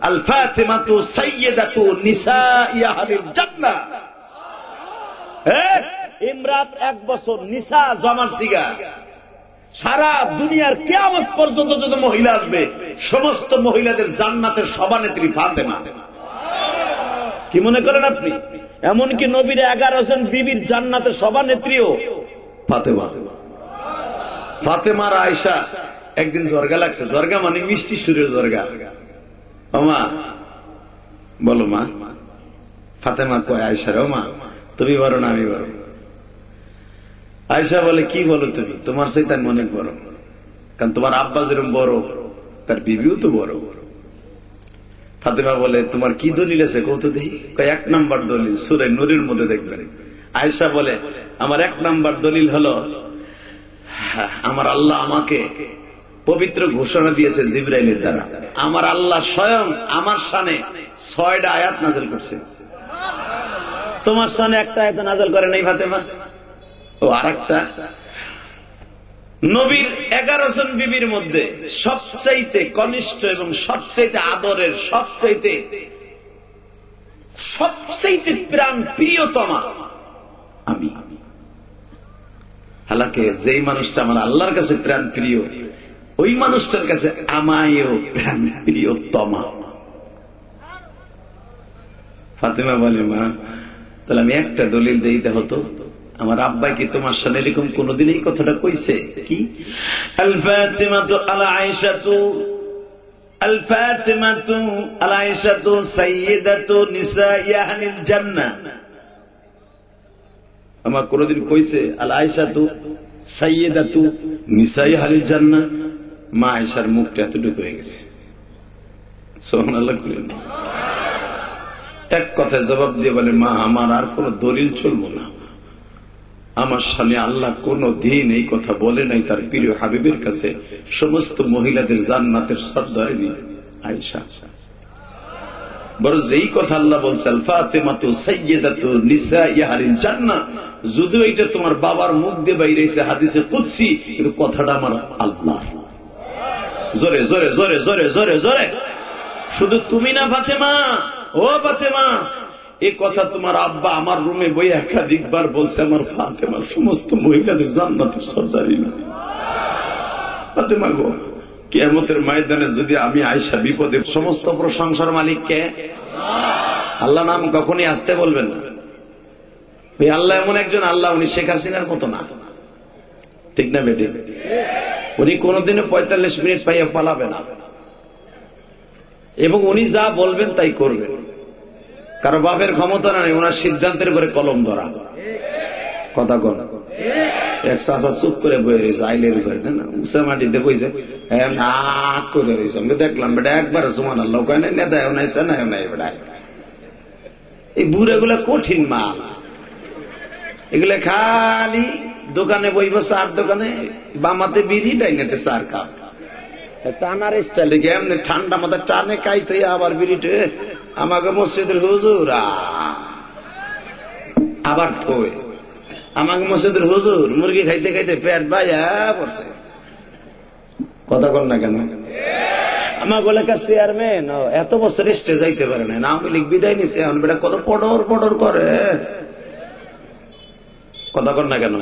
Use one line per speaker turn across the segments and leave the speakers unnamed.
আল ফাতিমাতু সাইয়্যিদাতু নিসাই আহলিল জান্নাহ। ইমরাত 1 বছর নিসা জমার সিগা। সারা দুনিয়ার কিয়ামত পর্যন্ত যত মহিলা আসবে সমস্ত মহিলাদের জান্নাতের সভানেত্রী ফাতেমা। কি মনে করেন আপনি? এমনকি নবীর 11 জন বিবির জান্নাতের সভানেত্রীও ফাতেমা। ফাতেমার আয়েশা একদিন জর্গা লাগছে। জর্গা মানে মিষ্টি সুরের জর্গা। মা বলো মা। ফাতেমা কয় আয়েশার, ও মা তুমি বলো না আমি বলো? আয়েশা বলে, কি বলো তুমি? তোমার চাইতে আমি অনেক বড়, কারণ তোমার আব্বা যেরকম বড় তার বিবিও তো বড়। ফাতেমা বলে, তোমার কি দলিল আছে কত দেখি? 1 নাম্বার দলিল সূরা নূরের মধ্যে দেখবেন। আয়েশা বলে, আমার 1 নাম্বার দলিল হলো আমার আল্লাহ আমাকে পবিত্র ঘোষণা দিয়েছে জিবরাইলের দ্বারা। আমার আল্লাহ স্বয়ং আমার শানে 6টা আয়াত নাযিল করছে। তোমার শানে একটা আয়াত নাযিল করে নাই ফাতেমা। ও আরেকটা, নবীর 11 জন বিবির মধ্যে সবচাইতে কনিষ্ঠ এবং সবচাইতে আদরের, সবচাইতে প্রাণ প্রিয়তমা আমি। হালাকে যেই মানুষটা আমার আল্লাহর কাছে প্রাণ প্রিয়, ওই মানুষটার কাছে আমায়ও প্রাণ প্রিয়তমা। ফাতেমা বলে, মা তাহলে আমি একটা দলিল দিতে হতো। আমার আব্বাই কি তোমার সামনে এরকম কোনদিন এই কথাটা কইছে? কি আল ফাতিমাতু আল আয়েশাতু, আল ফাতিমাতু আল আয়েশাতু সাইয়্যিদাতু নিসাই আহলিল জান্নাহ। আমার কোনদিন কইছে আল আয়েশাতু সাইয়্যিদাতু নিসাই আহলিল জান্নাহ? মা আয়েশার মুখটা এতটুকু হয়ে গেছে। সুবহানাল্লাহ। এক কথায় জবাব দিয়ে বলে, মা আমার আর কোন দলিল চলবো না। আমার সামনে আল্লাহ কোন দিন এই কথা বলে নাই তার প্রিয় হাবিবের কাছে সমস্ত মহিলাদের জান্নাতের সর্দারিনী আয়েশা। বরং যেই কথা আল্লাহ বলছে আল ফাতিমাতু সাইয়্যিদাতু নিসাই আহলিল জান্নাহ, যদিও এটা তোমার বাবার মুখ দিয়ে বাইরেছে হাদিসে কুদসি, কিন্তু কথাটা আমার আল্লাহর। জোরে জোরে জোরে জোরে জোরে জোরে। শুধু তুমি না ফাতেমা, ও ফাতেমা, এই কথা তোমার আব্বা আমার রুমে বই একাধিকবার বলছে। আমার ফাতেমা সমস্ত মহিলাদের জান্নাতের সর্দারিনী। ফাতেমা গো, কিয়ামতের ময়দানে যদি আমি আয়েশা বিপদে, সমস্ত প্রশংসার মালিক কে? আল্লাহ নাম কখনই আসতে বলবেন না। ওই আল্লাহ এমন একজন আল্লাহ, উনি শেখ হাসিনার মতো না। ঠিক না বেটি? উনি কোনদিনও 45 মিনিট পাইয়া পালাবে না, এবং উনি যা বলবেন তাই করবেন। কারো বাপের ক্ষমতা নেই ওনার সিদ্ধান্তের উপরে কলম ধরা। কথা কন। এক চাষা চুপ করে বয়ে রয়েছে আইলের উপরে, না উঁচা মাটিতে বইছে না করে রয়েছে। আমি দেখলাম বেটা একবার সুবহানাল্লাহ কয় না, নেতায় নাই সেনায় নাই বেটা। এই বুড়ে গুলা কঠিন মাল। এগুলা খালি দোকানে বইব, চার দোকানে বামাতে বিড়ি, ডাইনেতে চার কাপ, টানার স্টাইলে এমনি ঠান্ডা মাথা টানে কাইতে আবার বিড়িটে। আমাকে মসজিদের হুজুর আবার থই, আমাকে মসজিদের হুজুর মুরগি খাইতে খাইতে পেট বাইয়া পড়ছে। কথা কর না কেন? আমার এলাকার চেয়ারম্যান এত বছর স্টে যাইতে পারে না, আওয়ামী লীগ বিদায় নিছে, এখন বেটা কত পডর পডর করে। কথা কর না কেন?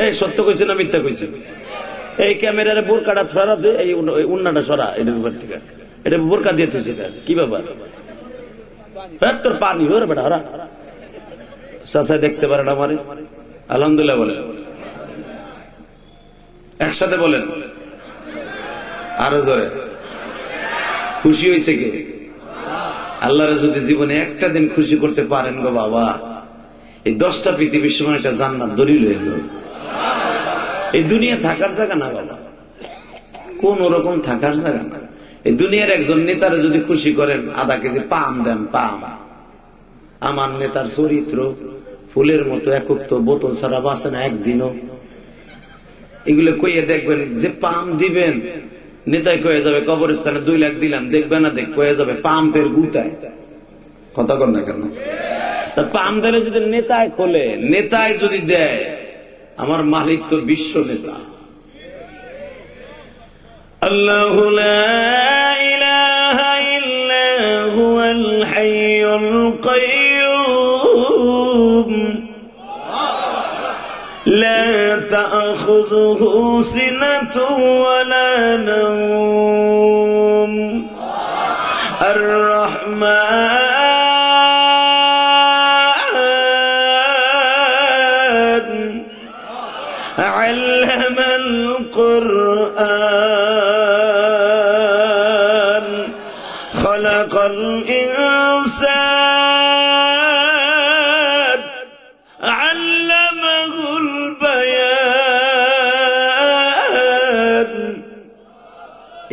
এই সত্য কইছে না মিথ্যা কইছে? এই ক্যামেরার বোরকাটা ছড়া, এই উন্নাটা সরা, এটার উপর থেকে এটা বোরকা দিয়ে তুই কি ব্যাপার? তোর পানি হরে বেটা হরা চাষায় দেখতে পারেন আমারে। আলহামদুলিল্লাহ বলেন, একসাথে বলেন আরো জোরে। খুশি হয়েছে কে? আল্লাহরে যদি জীবনে একটা দিন খুশি করতে পারেন গো বাবা, এই 10টা পৃথিবীর সময় একটা জান্নাত দলিল হয়ে গেল। এই দুনিয়া থাকার জায়গা না বাবা, কোন রকম থাকার জায়গা না। এই দুনিয়ার একজন নেতারে যদি খুশি করেন, আধা কেজি পাম দেন, পাম। আমার নেতার চরিত্র ফুলের মতো একক, বোতল ছাড়া বাঁচে না একদিনও। এগুলো কইয়ে দেখবেন যে পাম দিবেন, নেতায় কয়ে যাবে কবরস্থানে 2 লাখ দিলাম, দেখবে না দেখ কয়ে যাবে পাম্পের গুতায়। কথা কর না কেন? তা পাম ধরে যদি নেতায় খোলে, নেতায় যদি দেয়, আমার মালিক তো বিশ্ব নেতা। আল্লাহু লা ইলাহা তাখুযুহু সিনাতুন ওয়ালা নাওম আর-রাহমান আল্লামাল কুরআন খালাকাল ইনসান আল্লামাহুল বায়ান।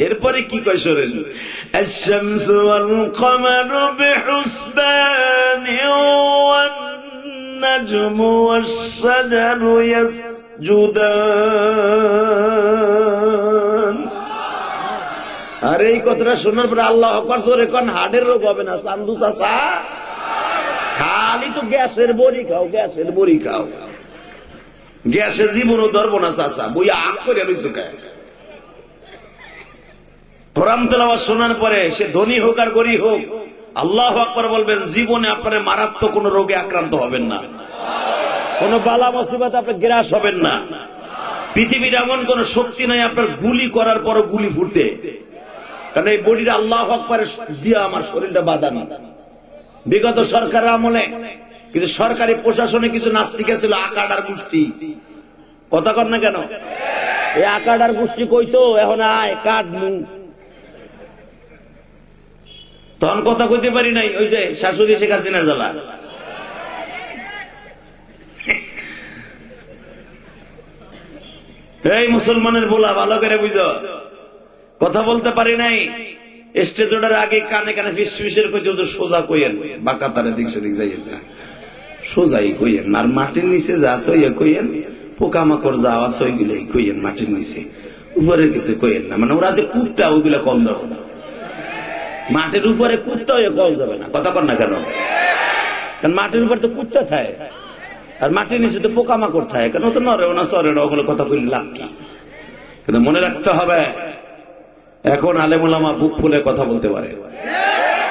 এরপরে কি কয় শোনেন, আশ-শামসু ওয়াল কমারু বিহুসবানি ওয়ান নাজমু ওয়াশ-শাজারু ইয়াসজুদান। আর এই কথাটা শোনার পরে আল্লাহু আকবার জোরে কোন, হার্টের রোগ হবে না। চান্দু চাচা খালি তো গ্যাসের বড়ি খাও, গ্যাসের বড়ি খাও, গ্যাসে জীবনও ধরবো না চাচা, বই আগ করে রইছো কে? কোরআন তেলাওয়াত শোনার পরে সে ধনী হোক আর গরিব হোক, আল্লাহু আকবার বলবেন, জীবনে আপনার মারাত্মক কোন রোগে আক্রান্ত হবেন না, কোন বালা মুসিবত আপনার গ্রাস হবেন না। পৃথিবীর এমন কোন শক্তি নাই আপনার গুলি করার পর গুলি ফুটতে, কারণ এই বডিটা আল্লাহু আকবার দিয়া আমার শরীরটা বাঁধানো। বিগত সরকার আমলে কিছু সরকারি প্রশাসনে কিছু নাস্তিক ছিল, আকাডার গোষ্ঠী, কথা কর না কেন? এই আকাডার গোষ্ঠী কইতো এখন আয় কাট মু, তখন কথা কইতে পারি নাই, ওই যে শাশুড়ি শেখ হাসিনার জ্বালা। এই মুসলমানের বলা ভালো করে বুঝো, কথা বলতে পারি নাই, স্টেজ ওঠার আগে কানে কানে ফিসফিসের কইতে সোজা কইয়েন, বাঁকা তারে দিক সেদিক যাইয়েন না, সোজাই কইয়েন। আর মাটির নিচে যা সইয়া কইয়েন, পোকামাকড় যা আছে ওইগুলাই কইয়েন মাটির নিচে, উপরে কিছু কইয়েন না। মানে ওরা যে কুত্তা ওইগুলা কম ধরো না, মাটির উপরে কুত্তা হয়ে কম যাবে না, কথা কর না কেন? কারণ মাটির উপরে তো কুত্তা থাকে, আর মাটির নিচে তো পোকামাকড় থাকে, কেন তো নরেও না সরেও না, ওগুলো কথা কইলে লাভ কি? কিন্তু মনে রাখতে হবে, এখন আলেম ওলামা বুক ফুলে কথা বলতে পারে,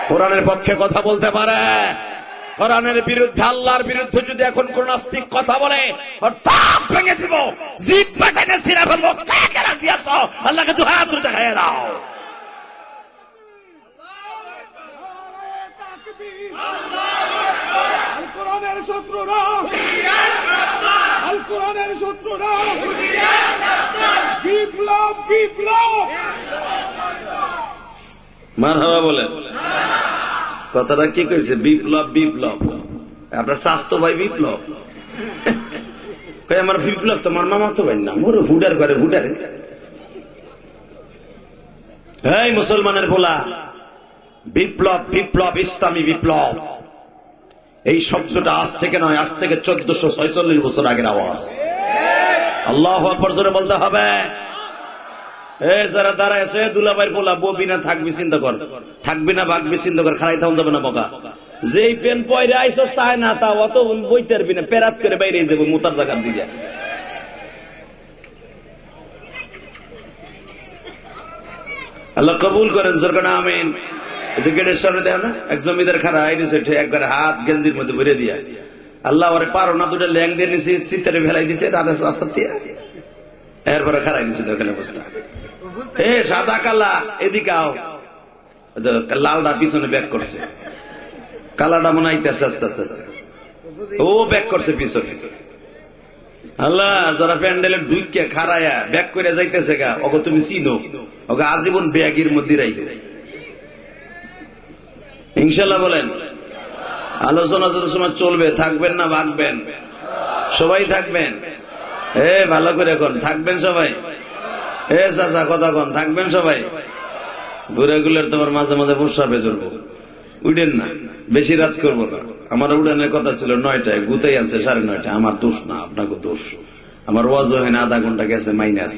কোরআনের পক্ষে কথা বলতে পারে, কোরআনের বিরুদ্ধে আল্লাহর বিরুদ্ধে যদি এখন কোন নাস্তিক কথা বলে ভেঙে দিব, জিভ বাটাইনে ছিঁড়ে ফেলবো। কে কে রাজি আছো? আল্লাহকে দুই হাত তুলে দেখায় দাও।
আল কোরআনের শত্রুরা, আল কোরআনের শত্রুরা, বিপ্লব বিপ্লব।
মারহাবা বলেন। কথাটা কি কইছে? বিপ্লব বিপ্লব। আপনার স্বাস্থ্য ভাই বিপ্লব, আমার বিপ্লব তোমার মামা তো ভাই না, মোর ভুডার করে ভুডারে। এই মুসলমানের বলা, বিপ্লব বিপ্লব ইসলামী বিপ্লব, এই শব্দটা আজ থেকে নয়, আজ থেকে 1446 বছর আগের আওয়াজ। আল্লাহু আকবার জোরে বলতে হবে। যারা দাঁড়ায় আছে দুলাভাইয়ের বলা, ববি না থাকবি চিন্তা কর, থাকবি না ভাগবি চিন্তা কর, খারাই থাকুন যাবে না বকা। যেই পেন পয়রা আইসো চায় না তা অত বইতে পারবি না, পেরাত করে বাইরে যাবো মোতার জায়গার দিকে। আল্লাহ কবুল করেন, সরকার আমিন। গেটের সামনে দেখ না এক জমিদার খারা আইছে, একবার হাত গেঞ্জির মধ্যে ভরে দিয়া, আল্লাহ ওরে পারো না দুটা ল্যাং দিয়ে নিচে চিত্তারে ফেলাই দিতে রাস্তা দিয়ে, এরপরে খারাই নিচে ওখানে বসতে। এ সাদা কালা এদিকে আও, লালটা পিছনে ব্যাক করছে, কালাটা মনে আইতেছে আস্তে আস্তে আস্তে, ও ব্যাক করছে পিছনে। আল্লাহ যারা প্যান্ডেলে ঢুকিয়া খারায়া ব্যাক করে যাইতেছে গা, ওকে তুমি চিনো, ওকে আজীবন ব্যাগের মধ্যে রাইতে। ইনশাল্লাহ বলেন। আলোচনা যত সময় চলবে, থাকবেন না ভাগবেন? সবাই থাকবেন। ভালো করে এখন থাকবেন সবাই। চাচা কথা কন, থাকবেন সবাই। ঘুরে গুলের তোমার মাঝে মাঝে প্রস্রাবে চলবো, উঠেন না, বেশি রাত করবো না। আমার উড়ানের কথা ছিল 9টায়, গুতাই আনছে 9:30। আমার দোষ না, আপনাকে দোষ। আমার ওয়াজ হয় না, আধা ঘন্টা গেছে মাইনাস।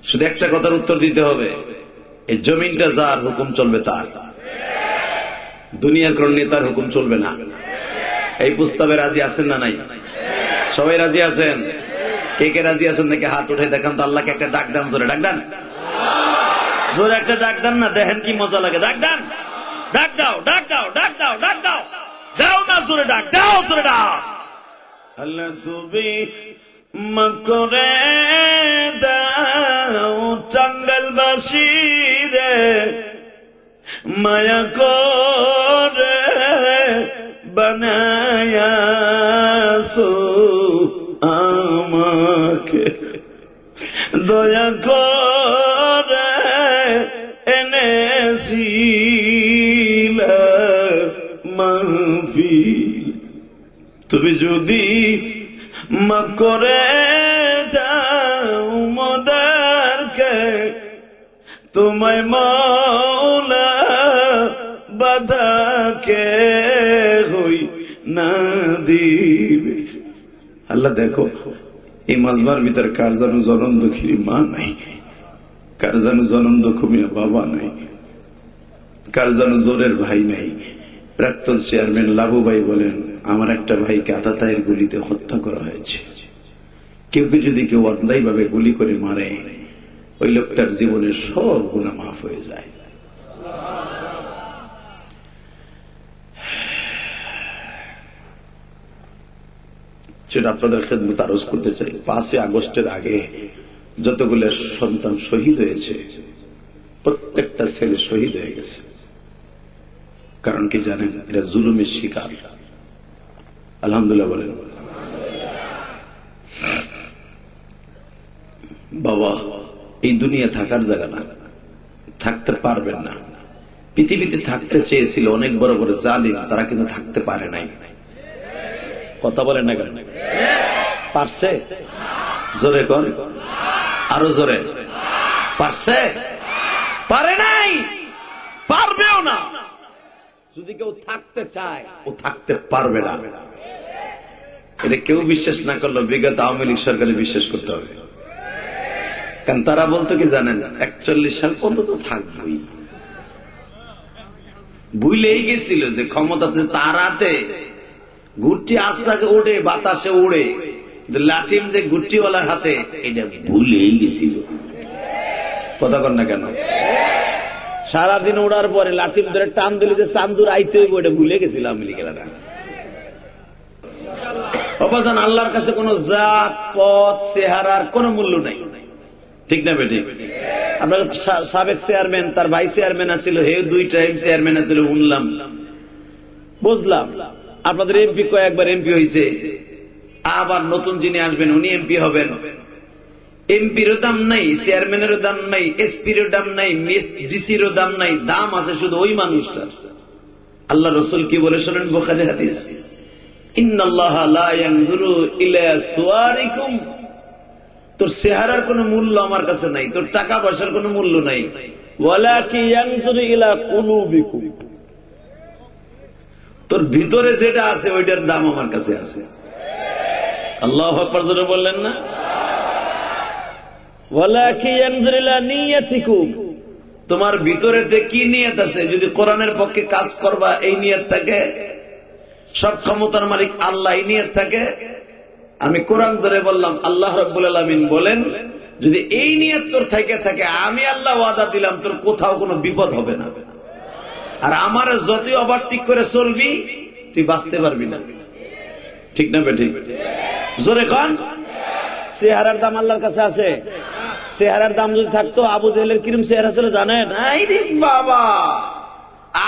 শুধু একটা কথার উত্তর দিতে হবে, এই জমিনটা যার, হুকুম চলবে তার, দুনিয়ার কোন নেতার হুকুম চলবে না। এই প্রস্তাবে রাজি আছেন না নাই? সবাই রাজি আছেন? কে কে রাজি আছেন দেখে হাত উঠে দেখান তো। আল্লাহকে একটা ডাক দেন, জোরে ডাক দেন, জোরে একটা ডাক দেন না, দেখেন কি মজা লাগে। ডাক দেন, ডাক দাও, ডাক দাও, ডাক দাও, ডাক দাও, দাও না জোরে ডাক দাও, জোরে ডাক। আল্লাহ তুমি মাফ করে দাও টাঙ্গাইলবাসী রে, মায়া করে বানায়াছো আমাকে, দয়া করে এনেছিল মাহফিল। তুমি যদি মাফ করে দাও মোদেরকে, তোমায় মৌলা বাধাকে হই না দিবে। আল্লাহ দেখো এই মাজবার ভিতরে কার যেন জনম দুঃখী মা নাই, কার যেন জনম দুঃখ মিয়া বাবা নাই, কার যেন জোরের ভাই নাই। প্রাক্তন চেয়ারম্যান লাবু ভাই বলেন, আমার একটা ভাইকে আতাতায়ের গুলিতে হত্যা করা হয়েছে। কেউ যদি কেউ অন্যায় ভাবে গুলি করে মারে, ওই লোকটার জীবনের সব গুনাহ মাফ হয়ে যায়। সেটা আপনাদের খেদমত আরজ করতে চাই। 5 আগস্টের আগে যতগুলো সন্তান শহীদ হয়েছে, প্রত্যেকটা ছেলে শহীদ হয়ে গেছে। কারণ কি জানেন? এরা জুলুমের শিকার। আলহামদুলিল্লাহ বলেন। বাবা, এই দুনিয়া থাকার জায়গা না, থাকতে পারবেন না। পৃথিবীতে থাকতে চেয়েছিল অনেক বড় বড় জালিম, তারা কিন্তু থাকতে পারে নাই। কথা বলেন না কেন? পারছে? জোরে কর, আরো জোরে। পারছে? পারে নাই, পারবেও না। যদি কেউ থাকতে চায়, ও থাকতে পারবে না। এটা কেউ বিশ্বাস না করলো বিগত আওয়ামী লীগ সরকারে বিশ্বাস করতে হবে। কারণ তারা বলতো কি জানেন, 41 সাল পর্যন্ত থাকবই। ভুলেই গেছিল যে ক্ষমতাতে তারাতে গুটি আশাকে উড়ে, বাতাসে উড়ে, কিন্তু লাঠিম যে গুটিওয়ালার হাতে, এটা ভুলেই গেছিল। কথা কর না কেন? সারাদিন ওড়ার পরে লাঠিম ধরে টান দিলে যে চান্দুর আইতে হইব, এটা ভুলে গেছিলাম আওয়ামী লীগেরা। অবদান আল্লাহর কাছে কোন জাত, পথ, চেহারার কোন মূল্য নাই। ঠিক না বেটি? আপনার সাবেক চেয়ারম্যান, তার ভাই চেয়ারম্যান আছিল, হে 2 টাইম চেয়ারম্যান আছিল, শুনলাম, বুঝলাম। আপনাদের এমপি কয়েকবার এমপি হয়েছে, আবার নতুন যিনি আসবেন উনি এমপি হবেন। এমপিরও দাম নাই, চেয়ারম্যানেরও দাম নাই, এসপিরও দাম নাই, ডিসিরও দাম নাই। দাম আছে শুধু ওই মানুষটার। আল্লাহ রসুল কি বলে শোনেন? বুখারী হাদিস, ইন্নাল্লাহা লা ইয়ানজুরু ইলা সুওয়ারিকুম। তোর চেহারার কোনো মূল্য আমার কাছে নাই, তোর টাকা পয়সার কোনো মূল্য নাই। ওয়ালাকিন ইয়ানজুরু ইলা কুলুবিকুম। তোর ভিতরে যেটা আছে ওইটার দাম আমার কাছে আছে। আল্লাহু আকবার জোরে বললেন না? ওয়ালাকিন ইয়ানজুরু ইলা নিয়াতিকুম। তোমার ভিতরেতে কি নিয়ত আছে? যদি কোরআনের পক্ষে কাজ করবা এই নিয়ত থাকে, সব ক্ষমতার মালিক আল্লাহ এই নিয়ত থাকে, আমি কোরআন ধরে বললাম, আল্লাহ রাব্বুল আলামিন বলেন, যদি এই নিয়ত তোর থেকে থাকে, আমি আল্লাহ ওয়াদা দিলাম তোর কোথাও কোনো বিপদ হবে না। আর আমার যতই ওভারটেক করে চলবি, তুই বাঁচতে পারবি না। ঠিক না বেঠিক? জোরে কন। চেহারার দাম আল্লাহর কাছে আছে। চেহারার দাম যদি থাকতো, আবু জেহেলের কিরম চেহারা ছিল জানেন? আরে বাবা,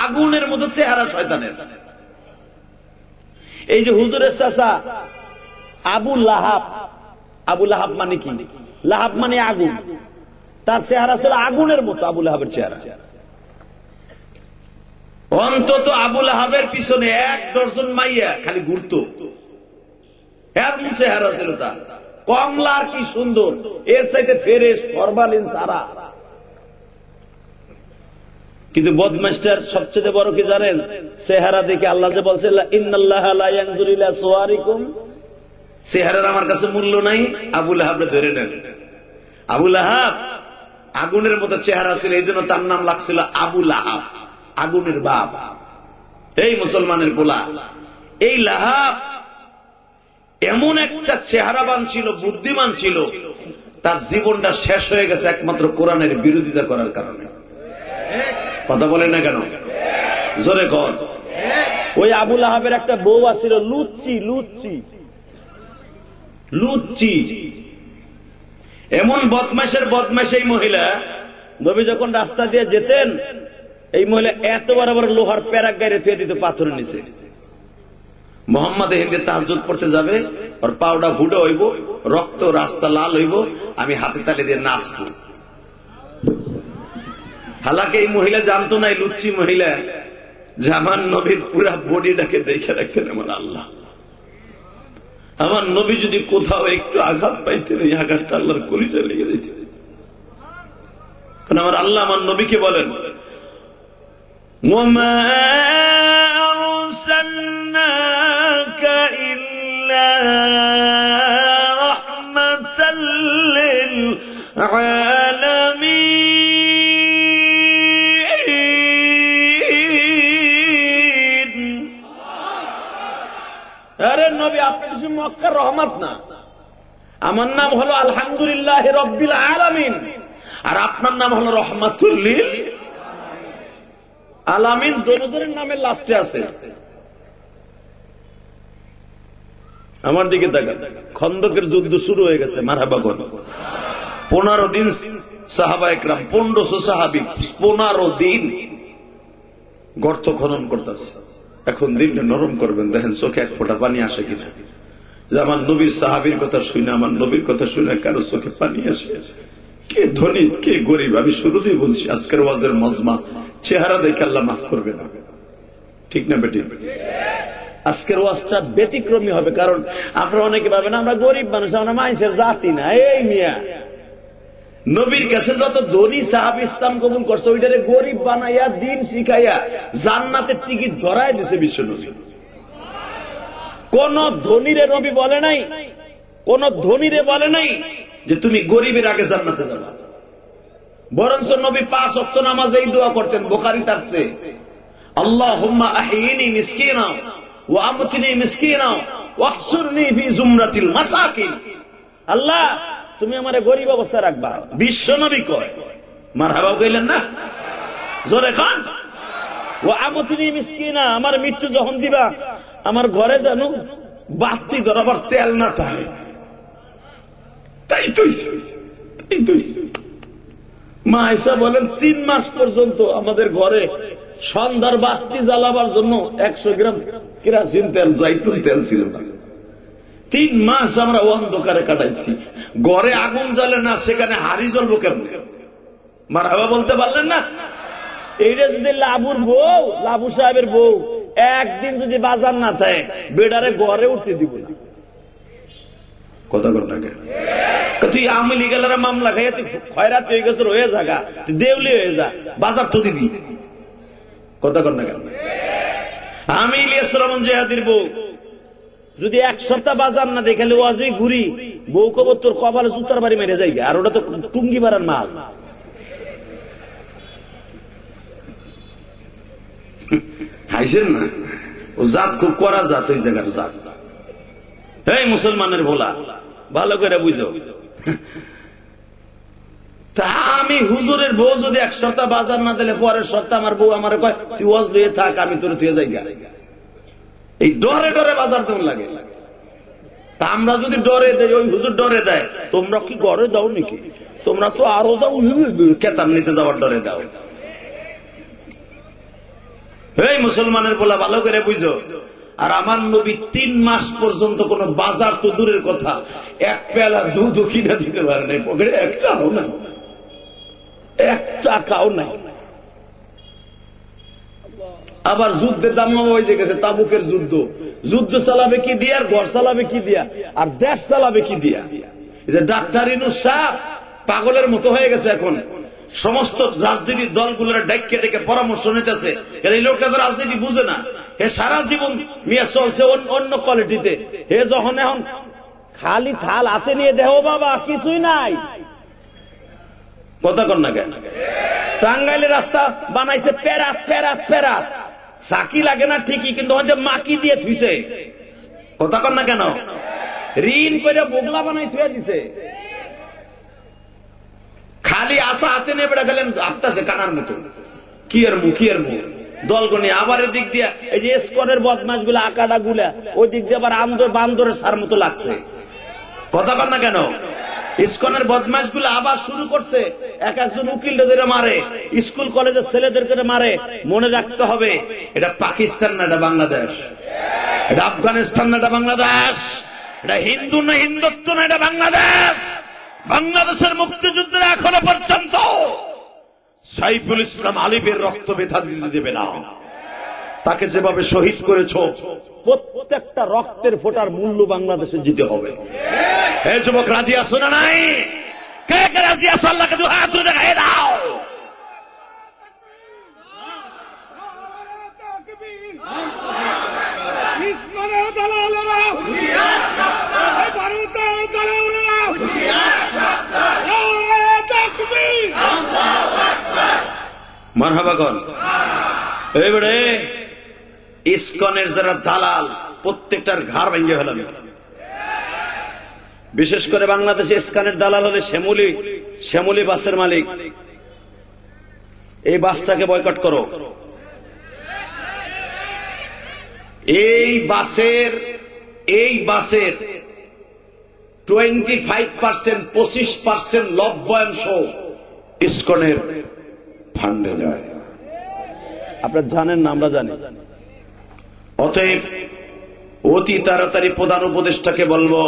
আগুনের মতো চেহারা শয়তানের। এই যে হুজুরের চাচা আবু লাহাব, আবু লাহাব মানে কি? লাহাব মানে আগুন। তার চেহারা ছিল আগুনের মতো, আবু লাহাবের চেহারা। অন্তত আবু লাহাবের পিছনে 1 ডজন মাইয়া খালি ঘুরতো, এমন চেহারা ছিল তার। কমলার কি সুন্দর, এর চাইতে ফ্রেশ, ফরমালিন সারা। কিন্তু বদমাস্টার সবচেয়ে বড় কি জানেন? চেহারা দেখে আল্লাহ যে বলছে, ইন্নাল্লাহা লা ইয়ানজুরু ইলা সুওয়ারিকুম। চেহারার আমার কাছে মূল্য নাই। আবু লাহাবরে ধরে নেন। আবু লাহাব আগুনের মতো চেহারা ছিল, এই জন্য তার নাম লাগছিল আবু লাহাব, আগুনের বাপ। এই মুসলমানের পোলা, এই লাহাব এমন একটা চেহারাবান ছিল, বুদ্ধিমান ছিল, তার জীবনটা শেষ হয়ে গেছে একমাত্র কোরআনের বিরোধিতা করার কারণে। কথা বলেন না কেন? জোরে কর। ওই আবু লাহাবের একটা বউ আছিল লুচ্চি, লুচ্চি। লুচ্চি, এমন বদমাশের বদমাশ এই মহিলা। নবী যখন রাস্তা দিয়ে যেতেন, এই মহিলা এত বড় বড় লোহার প্যারাক গাড়ি থুয়ে দিত পাথরের নিচে। মোহাম্মদ হিন্দে তাহাজ্জুদ পড়তে যাবে, ওর পাউডা ফুডে হইব, রক্ত রাস্তা লাল হইব, আমি হাতে তালি দিয়ে নাচবো। হালাকে এই মহিলা জানতো না, এই লুচ্চি মহিলা, যে আমার নবীর পুরা বডিটাকে দেখে রাখতেন আমার আল্লাহ। আমার নবী যদি কোথাও একটু আঘাত পাইতেন, এই আঘাতটা আল্লাহর কলিজায় লেগে দিত। কারণ আমার আল্লাহ আমার নবীকে বলেন, ওয়ামা আরসালনাকা ইল্লা রাহমাতাল লিল আলামিন। আরে নবী, আপনি কিছু মক্কার রহমত না। আমার নাম হলো আলহামদুলিল্লাহ রাব্বিল আলামিন, আর আপনার নাম হলো রহমাতুল লিল আলামিন। দুজনের নামের লাস্টে আছে। আমার দিকে তাকান, খন্দকের যুদ্ধ শুরু হয়ে গেছে, মারহাবা কোন 15 দিন সাহাবা একরাম, 1500 সাহাবী 15 দিন গর্ত খনন করতেছে। এখন দিনটা নরম করবেন, দেখেন চোখে এক ফোঁটা পানি আসে কিনা। যে আমার নবীর সাহাবীর কথা শুনে, আমার নবীর কথা শুনে কারো চোখে পানি আসে? কে ধনী কে গরিব, আমি শুরুতেই বলছি, আজকের ওয়াজের মজমা চেহারা দেখে আল্লাহ মাফ করবে না, ঠিক না বেটি? আজকের ওয়াজটা ব্যতিক্রমী হবে, কারণ আপনারা অনেকে ভাবেন আমরা গরিব মানুষ, আমরা মানুষের জাতি না। এই মিয়া, নবীর কাছে যত ধনী সাহাবী ইসলাম কবুল করছে, ওইটারে গরিব বানাইয়া দিন শিখাইয়া জান্নাতের টিকিট ধরায় দিছে বিশ্ব নবী। কোন ধনীরে নবী বলে নাই, কোন ধনীরে বলে নাই যে তুমি গরিবের আগে জান্নাতে যাবা। বরঞ্চ নবী 5 ওয়াক্ত নামাজে এই দোয়া করতেন, বুখারীতে আছে, আল্লাহুম্মা আহিনি মিসকিনা ওয়া আমতিনি মিসকিনা ওয়াহশুরনি ফি জুমরাতিল মাসাকিন। আল্লাহ, তুমি আমারে গরিব অবস্থায় রাখবা। বিশ্ব নবী কয়, মারহাবা কইলেন না? জোরে খান। ওয়া আমতিনি মিসকিনা, আমার মৃত্যু যখন দিবা, আমার ঘরে জানো বাতি ধরাবার তেল না থাকে। তাই তো মা আয়েশা বলেন, 3 মাস পর্যন্ত আমাদের ঘরে সন্ধ্যার বাতি জ্বালাবার জন্য 100 গ্রাম কেরোসিন তেল, জয়তুন তেল ছিল না। 3 মাস আমরা অন্ধকারে কাটাইছি। ঘরে আগুন জ্বলে না, সেখানে হাড়ি জ্বলবো কেমন? মারহাবা বলতে পারলেন না? এইটা যদি লাবুর বউ, লাবু সাহেবের বউ একদিন যদি বাজার না থাকে, বেডারে ঘরে উঠতে দিব না। কথা কর না কেন? তুই আওয়ামী লীগের মামলা খাইয়া তুই খয়রাত হয়ে গেছে, হয়ে জায়গা তুই দেউলি হয়ে যা, বাজার তো দিবি। কথা কর না কেন? আমি ইলিয়াস রহমান জেহাদির বউ যদি 1 সপ্তাহ বাজার না দেখালে ওয়াজে ঘুরি, বউ কবর তোর কপালে জুতার বাড়ি মেরে যাই, আর ওটা তো টুঙ্গি মারার মাল। হাইছেন না? ও জাত খুব করা জাত, ওই জায়গার জাত। এই মুসলমানের ভোলা, ভালো করে বুঝো। তা আমি হুজুরের বউ যদি 1 সপ্তাহ বাজার না দিলে, পরের সপ্তাহ আমার বউ আমার কয় তুই ওয়াজ লইয়ে থাক, আমি তোর তুই যাই। এই ডরে ডরে বাজার দেওয়ার লাগে। তা আমরা যদি ডরে দেয়, ওই হুজুর ডরে দেয়, তোমরা কি ঘরে দাও নাকি? তোমরা তো আরো দাও, কেতার নিচে যাওয়ার ডরে দাও। এই মুসলমানের বলা, ভালো করে বুঝো। আর আমার নবী 3 মাস পর্যন্ত কোন বাজার তো দূরের কথা, 1 পেয়ালা দুধ কিনে দিতে পারে নাই, পকেটে 1 টাকাও নাই, 1 টাকাও নাই। আবার যুদ্ধের দাম হয়ে গেছে, তাবুকের যুদ্ধ, যুদ্ধ চালাবে কি দিয়া, আর ঘর চালাবে কি দিয়া, আর দেশ চালাবে কি দিয়া। এই যে ডাক্তার ইউনূস সাহেব পাগলের মতো হয়ে গেছে এখন, সমস্ত রাজনৈতিক দলগুলোর ডাইকে ডেকে পরামর্শ নিতেছে। এই লোকটা তো রাজনীতি বুঝে না, হে সারা জীবন মিয়া চলছে অন্য কোয়ালিটিতে। হে যখন এখন খালি থাল হাতে নিয়ে দেহ, বাবা কিছুই নাই। কথা কর না কেন? টাঙ্গাইলে রাস্তা বানাইছে পেরাত পেরাত পেরাত, সাকি লাগে না ঠিকই, কিন্তু মাকি দিয়ে থুইছে। কথা কর না কেন? ঋণ করে বগলা বানাই থুয়ে দিছে। খালি আসা হাতে নিয়ে বেড়া গেলেন, আপতাছে কানার মতো, কি আর মুখ কি আর মুখ দলগণি। আবার এদিক দিয়ে এই যে স্কনের বদমাস গুলা, আকাডা গুলা, ওই দিক দিয়ে আবার বান্দরের সার মতো লাগছে। কথা কর না কেন? ইসকনের বদমাইশ গুলো আবার শুরু করছে, এক একজন উকিলদের মারে, স্কুল কলেজের ছেলেদেরকে মারে। মনে রাখতে হবে, এটা পাকিস্তান না, এটা বাংলাদেশ, এটা আফগানিস্তান না, এটা বাংলাদেশ, এটা হিন্দু না হিন্দুত্ব না, এটা বাংলাদেশ। বাংলাদেশের মুক্তিযুদ্ধের এখনো পর্যন্ত সাইফুল ইসলাম আলিফের রক্ত ব্যথা দিতে দেবে না। তাকে যেভাবে শহীদ করেছ, প্রত্যেকটা রক্তের ফোঁটার মূল্য বাংলাদেশে দিতে হবে। হে যুবক, রাজি আছো না নাই? কে কে রাজি আছো? আল্লাহকে দু হাত তুলে দেখাই দাও।
ইসমানের দালালেরা, ভারতের দালালেরা,
মারহাবা কর। এবারে ইসকনের যারা দালাল, প্রত্যেকটার ঘাড় ভেঙে ফেলাবে। বিশেষ করে বাংলাদেশে ইসকনের দালাল হলে শ্যামলী বাসের মালিক। এই বাসটাকে বয়কট করো। এই বাসের 25%, 25% লভ্যাংশ ইসকনের ফান্ডে যায়। আপনারা জানেন না? আমরা জানি। অতএব অতি তাড়াতাড়ি প্রধান উপদেষ্টাকে বলবো,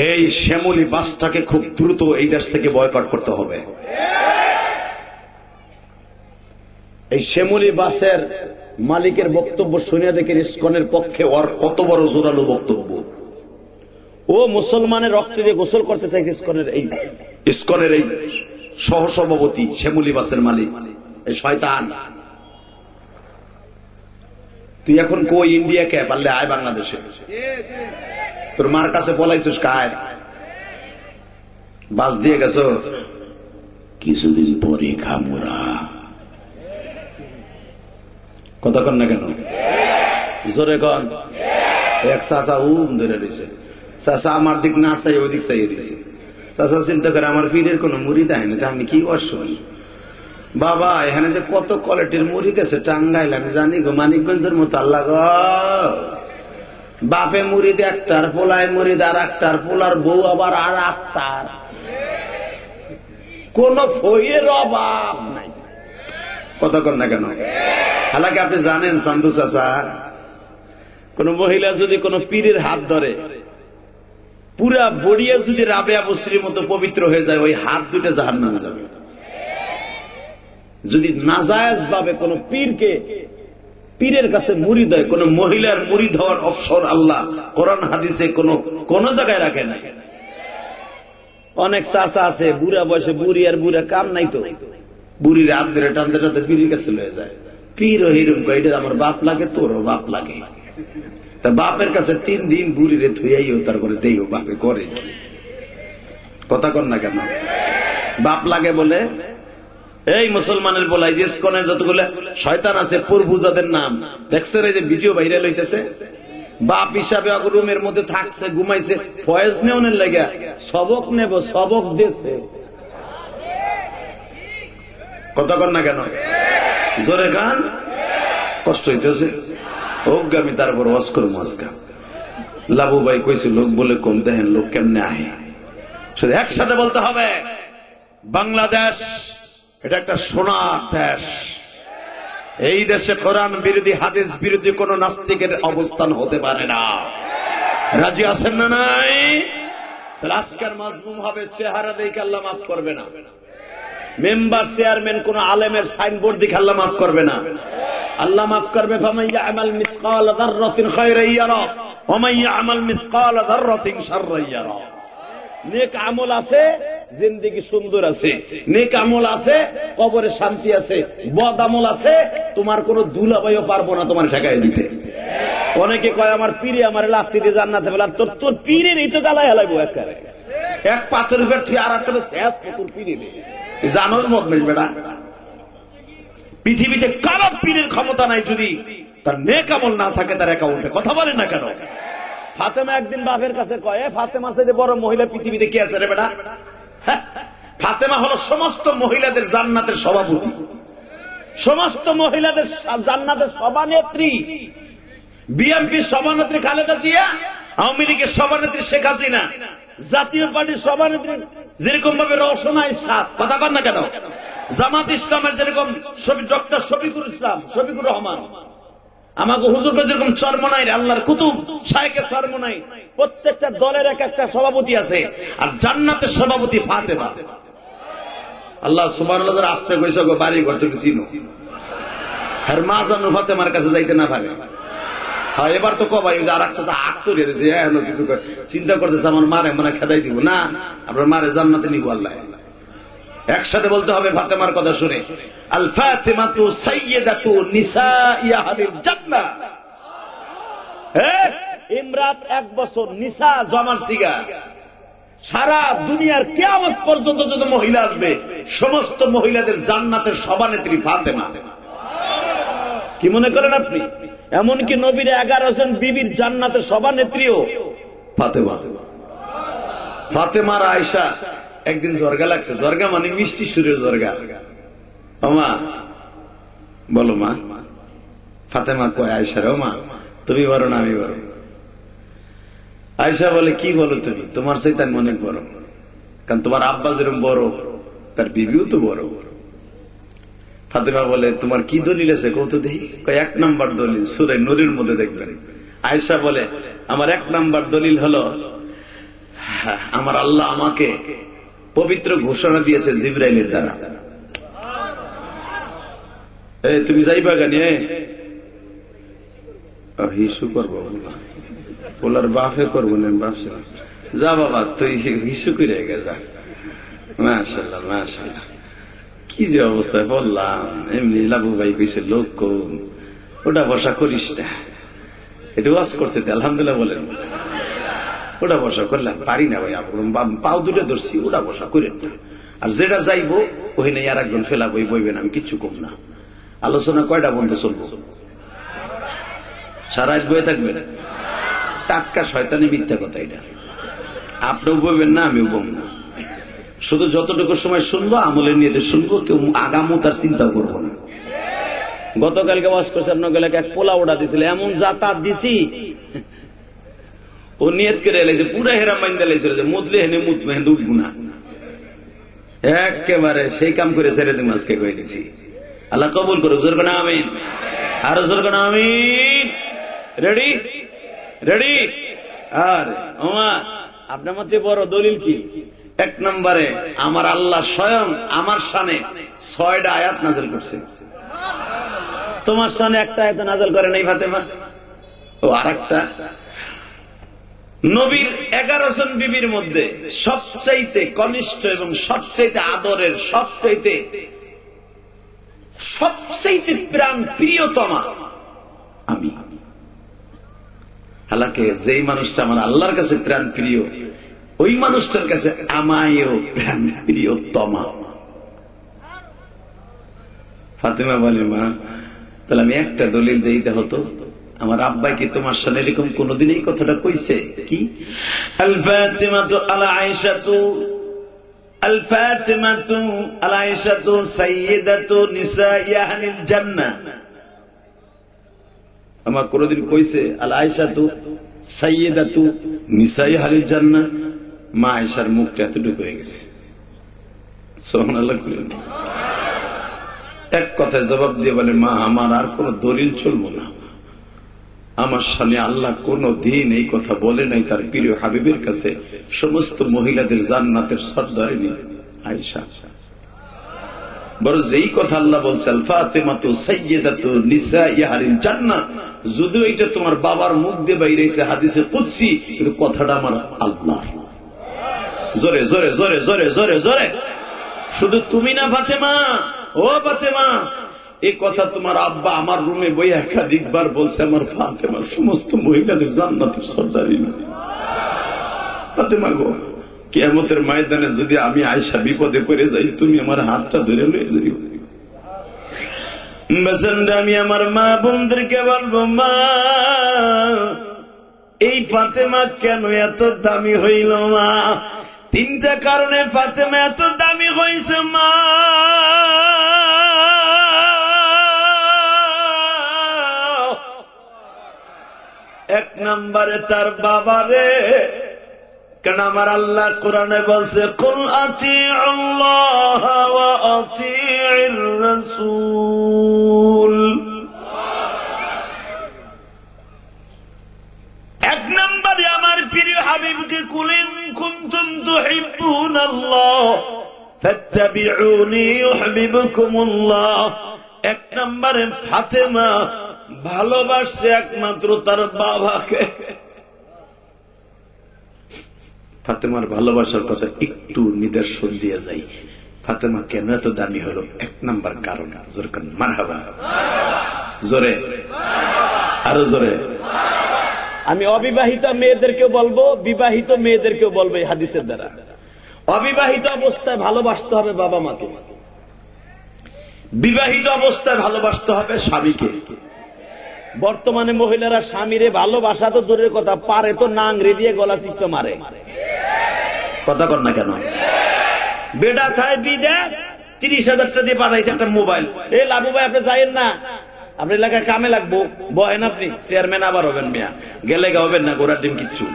এই শ্যামলী বাসটাকে খুব দ্রুত এই দেশ থেকে বয়কট করতে হবে। এই শ্যামলী বাসের মালিকের বক্তব্য শুনে দেখেন ইসকনের পক্ষে ওর কত বড় জোরালো বক্তব্য। ও মুসলমানের রক্ত দিয়ে গোসল করতে চাইছে। ইসকনের এই সহসভাপতি শ্যামলী বাসের মালিক, এই শয়তান। তুই এখন কই ইন্ডিয়া কে পারলে আয় বাংলাদেশে। তোর মার কাছে বলাইছিস কায়? বাস দিয়ে গেছ, কিছুদিন পরে খামুরা। কথা কন না কেন? জোরে কন। এক চাচা ধরে রয়েছে। চাচা আমার দিক না চাই ওই দিক চাইয়ে দিছে। চাচা চিন্তা করে, আমার পীরের কোন মুড়ি দেয় না, আমি কি অসুবিধা। বাবা, এখানে যে কত কোয়ালিটির মুড়ি আছে টাঙ্গাইলে আমি জানি গো, মানিকগঞ্জের মতো। আল্লাহ গো, বাপে মুড়িদ একটার, পোলায় মুড়িদ আর একটার, পোলার বউ আবার আর একটার, কোন ফইয়ের অভাব নাই। কথা কর না কেন? হালাকি আপনি জানেন চান্দু চাচা, কোন মহিলা যদি কোন পীরের হাত ধরে, পুরা বড়িয়া যদি রাবেয়া বস্রির মতো পবিত্র হয়ে যায়, ওই হাত দুটো জাহান্নামে যাবে। যদি নাজায়েজ ভাবে কোন পীরের কাছে মুরিদ হয়, কোন মহিলার মুরিদ হওয়ার অপশন আল্লাহ কোরআন হাদিসে কোন জায়গায় রাখে না। অনেক চাচা আছে বুড়া বয়সে, বুড়ি আর বুড়া কাম নাই তো, বুড়ির হাত ধরে টানতে টানতে পীরের কাছে লয়ে যায়। পীর হিরম কয়, এটা আমার বাপ লাগে, তোরও বাপ লাগে। তা বাপের কাছে 3 দিন বুড়িরে থুইয়াইও, তারপরে দেইও বাপে করে কি? কথা কর না কেন? বাপ লাগে বলে এই মুসলমানের বলাই যে ইসকনে যতগুলো শয়তান আছে, পূর্বজাদের নাম দেখছেন? এই যে ভিডিও ভাইরাল হইতেছে, বাপ হিসাবে রুমের মধ্যে থাকছে, ঘুমাইছে, ফয়েজ নেওয়ার লাগে সবক নেব, সবক দিছে। কথা কর না কেন? জোরে খান। কষ্ট হইতেছে হোক, আমি তারপর ওয়াজ করবো। আজকে লাবু ভাই কইছে, লোক বলে কম, দেখেন লোক কেমনে আহে। শুধু একসাথে বলতে হবে, বাংলাদেশ এটা একটা সোনার দেশ। এই দেশে কোরআন বিরোধী, হাদিস বিরোধী কোন নাস্তিকের অবস্থান হতে পারে না। রাজি আছেন না নাই? তাহলে আজকের মাজমুম হবে, চেহারা দেখে আল্লাহ মাফ করবে না। মেম্বার, চেয়ারম্যান, কোন আলেমের সাইনবোর্ড দেখে আল্লাহ মাফ করবে না। আল্লাহ মাফ করবে, ফামান ইয়ামাল মিসকাল যাররাতিন খায়রান ইয়ারা ওয়া মান ইয়ামাল মিসকাল যাররাতিন শাররান ইয়ারা। নেক আমল আছে, জিন্দেগি সুন্দর আছে। নেক আমল আছে, কবরে শান্তি আছে। বদ আমল আছে, তোমার কোন দুলাভাইও পারবো না তোমার ঠেকায় দিতে। অনেকে কয়, আমার পীরে আমার লাত্তি দিয়ে জান্নাতে বলে, তোর পীরের এই তো গালায় হেলাইবো। এক পাথরের উপর তুই আর একটা শেষ তোর পীরে জানোস মত নেই বেড়া। পৃথিবীতে কারো পীরের ক্ষমতা নাই যদি তার নেক আমল না থাকে তার অ্যাকাউন্টে। কথা বলেন না কেন? ফাতেমা একদিন বাপের কাছে কয়, ফাতেমা চাইতে বড় মহিলা পৃথিবীতে কে আছে রে বেটা? ফাতেমা হলো সমস্ত মহিলাদের জান্নাতের সভাপতি, সমস্ত মহিলাদের জান্নাতের সভানেত্রী। বিএনপি সভানেত্রী খালেদা জিয়া আওয়ামী লীগের সভানেত্রী শেখ হাসিনা, জাতীয় পার্টির সভানেত্রী যেরকম ভাবে রওশনা ইসহাক, কথা কন না কেন, জামাত ইসলামের যেরকম ডক্টর শফিকুর ইসলাম, শফিকুর রহমান, আমাকে হুজুর যেরকম চরমনাই, আল্লাহর কুতুব শায়েখে চরমনাই, প্রত্যেকটা দলের এক একটা সভাপতি আছে। আর জান্নাতের সভাপতি ফাতেমা। আল্লাহ সুবহানাল্লাহ আস্তে কইছো গো বাড়ি ঘর থেকে চিনো, আর মা জানো ফাতেমার কাছে যাইতে না পারে। হ্যাঁ, এবার তো কবাই আর একসাথে আগ করে রয়েছে, কিছু চিন্তা করতেছে আমার মারে মানে খেদাই দিব না, আপনার মারে জান্নাতে নিব আল্লাহ। একসাথে বলতে হবে ফাতেমার কথা শুনে, আল ফাতিমাতু সাইয়্যিদাতু নিসাই আহলিল জান্নাহ। ইমরাত 1 বছর, নিসা জমার সিগা। সারা দুনিয়ার কিয়ামত পর্যন্ত যত মহিলা আসবে সমস্ত মহিলাদের জান্নাতের সভানেত্রী ফাতেমা। কি মনে করেন আপনি? এমনকি নবীর 11 জন বিবির জান্নাতের সভানেত্রীও ফাতেমা। ফাতেমার আয়েশা একদিন জর্গা লাগছে, জর্গা মানে মিষ্টি সুরের জর্গা। মা বলো মা, ফাতেমা কয় আয়েশার, ও মা তুমি বলো না আমি বলো? আয়েশা বলে কি বলো তুমি, তোমার চাইতে আমি অনেক বড়, কারণ তোমার আব্বা যেরকম বড় তার বিবিও তো বড়। ফাতেমা বলে তোমার কি দলিল আছে কত দেখি? 1 নাম্বার দলিল সূরা নূরের মধ্যে দেখবেন। আয়েশা বলে আমার 1 নাম্বার দলিল হলো আমার আল্লাহ আমাকে পবিত্র ঘোষণা দিয়েছে জিবরাইলের দ্বারা। তুমি যাইবা গানি হিসু করবো বলার বাফে করবো না, বাপসে যা বাবা তুই হিসু করে যা। মাশাআল্লাহ মাশাআল্লাহ, কি যে অবস্থায় বললাম। এমনি লাবু ভাই কইছে লোক কম, ওটা বসা করিস না, এটা ওয়াজ করতে দে আলহামদুলিল্লাহ বলেন। ওটা বসা করলাম পারি না ভাই, পাও দুটো ধরছি, ওটা বসা করেন না। আর যেটা যাইবো ওখানে আর একজন ফেলা বই বইবেন, আমি কিচ্ছু কম না। আলোচনা কয়টা বন্ধ চলবো? সারা রাত বয়ে থাকবেন? টাটকা শয়তানি মিথ্যা কথা এটা। আপনিও বইবেন না, আমিও বম না। শুধু যতটুকু সময় শুনবো আমলের নিয়ে শুনবো, কেউ আগামু তার চিন্তা করবো না। গতকালকে ওয়াজ করছে আপনার এক পোলা ওটা দিছিল, এমন যাতায়াত দিছি ও নিয়ত করে এলাইছে পুরা হেরাম বাইন্দা লাইছিল যে মুদলে হেনে মুদ মেহেন্দ উঠবো না। একেবারে সেই কাম করে ছেড়ে দিন আজকে কয়ে দিছি। আল্লাহ কবুল করুক, জোর করে আমিন, আরো জোর করে আমিন। Ready ready. আর ওমা আপনার মধ্যে বড় দলিল কি? 1 নম্বরে আমার আল্লাহ স্বয়ং আমার শানে 6টা আয়াত নাযিল করছে। তোমার শানে একটা আয়াত নাযিল করে নাই ফাতেমা। ও আরেকটা, নবীর 11 জন বিবির মধ্যে সবচাইতে কনিষ্ঠ এবং সবচাইতে আদরের, সবচাইতে প্রাণ প্রিয়তমা আমি। হালাকে যেই মানুষটা আমার আল্লাহর কাছে প্রাণ প্রিয়, ওই মানুষটার কাছে আমায়ও প্রাণ প্রিয়তমা। ফাতেমা বলে মা তাহলে আমি একটা দলিল দিতে হতো, আমার আব্বাই কি তোমার সামনে এরকম কোনদিন এই কথাটা কইছে? কি আল ফাতিমাতু আলা আয়েশাতু, আল ফাতিমাতু আলা আয়েশাতু সাইয়্যিদাতু নিসাই আহলিল জান্নাহ। আমার কোনদিন কইছে আল আয়েশাতু সাইয়্যিদাতু নিসাই আহলিল জান্নাহ? মা আয়েশার মুখটা এতটুকু হয়ে গেছে। সুবহানাল্লাহ। এক কথায় জবাব দিয়ে বলে মা আমার আর কোন দলিল চলবো না, আমার সামনে আল্লাহ কোন দিন এই কথা বলে নাই তার প্রিয় হাবিবের কাছে সমস্ত মহিলাদের জান্নাতের সর্দারিনী আয়েশা। বড় যেই কথা আল্লাহ বলছে আল ফাতিমাতু সাইয়্যিদাতু নিসাই আহলিল জান্নাহ, যদিও এটা তোমার বাবার মুখ দিয়ে বাইরেছে হাদিসে কুদসি, কিন্তু কথাটা আমার আল্লাহর। জোরে জোরে জোরে জোরে জোরে জোরে। শুধু তুমি না ফাতেমা, ও ফাতেমা, এই কথা তোমার আব্বা আমার রুমে বই একাধিকবার বলছে আমার ফাতেমার সমস্ত মহিলাদের জান্নাতের সর্দারিনী। ফাতেমা গো, কিয়ামতের ময়দানে যদি আমি আয়েশা বিপদে পড়ে যাই, তুমি আমার হাতটা ধরে লয়ে যাইও। আমি আমার মা বোনদেরকে বলবো মা এই ফাতেমা কেন এত দামি হইল মা? 3টা কারণে ফাতেমা এত দামি হইছে মা। নম্বরে তার বাবারে, কেন আমার আল্লাহ কোরআনে বলছে কুল আতিউল্লাহ ওয়া আতিউর রাসূল। এক নম্বরে আমার প্রিয় হাবিবকে কুলিন কুনতুম তুহিব্বুনাল্লাহ ফাত্তাবিউনি ইউহিব্বুকুমুল্লাহ। এক নম্বরে ফাতেমা ভালোবাসছে একমাত্র তার বাবাকে। ফাতেমার ভালোবাসার কথা একটু নিদর্শন দিয়ে যাই। ফাতেমা কেন এত দামি হলো? এক নাম্বার কারণ, জোরে কান মারহাবা, জোরে, আরো জোরে।
আমি অবিবাহিত মেয়েদেরকেও বলবো, বিবাহিত মেয়েদেরকেও বলবো এই হাদিসের দ্বারা। অবিবাহিত অবস্থায় ভালোবাসতে হবে বাবা মাকে,
বিবাহিত অবস্থায় ভালোবাসতে হবে স্বামীকে।
বর্তমানে মহিলারা স্বামীরে ভালোবাসা তো দূরের কথা, পারে তো নাংরে দিয়ে গলা চিপে মারে।
কথা কর না কেন?
বেটা খায় বিদেশ, 30,000 টাকা দিয়ে পাঠাইছে একটা মোবাইল। এই লাভু ভাই আপনি যাইেন না, আপনার এলাকায় কামে লাগবো, বহেন আপনি চেয়ারম্যান আবার হবেন, মিয়া গেলে হবেন না, গোড়ার ডিম কিচ্ছু।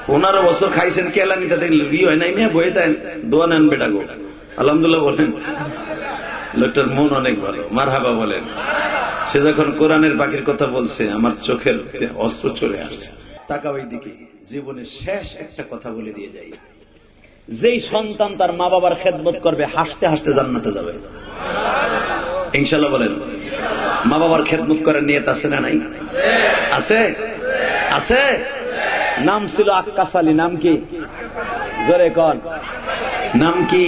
15 বছর খাইছেন কেলানি, তাতে বিয়ে হয় নাই, মিয়া বয়ে দেন, দোয়া নেন বেটা গো, আলহামদুলিল্লাহ বলেন। লোকটার মন অনেক ভালো, মারহাবা বলেন। সে যখন কোরআনের পাখির কথা বলছে, আমার চোখের অস্ত্র চলে আসছে। তাকাও এই দিকে, জীবনের শেষ একটা কথা বলে দিয়ে যাই। যেই সন্তান তার মা বাবার খেদমত করবে, হাসতে হাসতে জান্নাতে যাবে
ইনশাআল্লাহ বলেন। মা বাবার খেদমত করার নিয়ত আছে না নাই? আছে, আছে।
নাম ছিল আক্কাস আলী। নাম কি? জোরে কন,
নাম কি?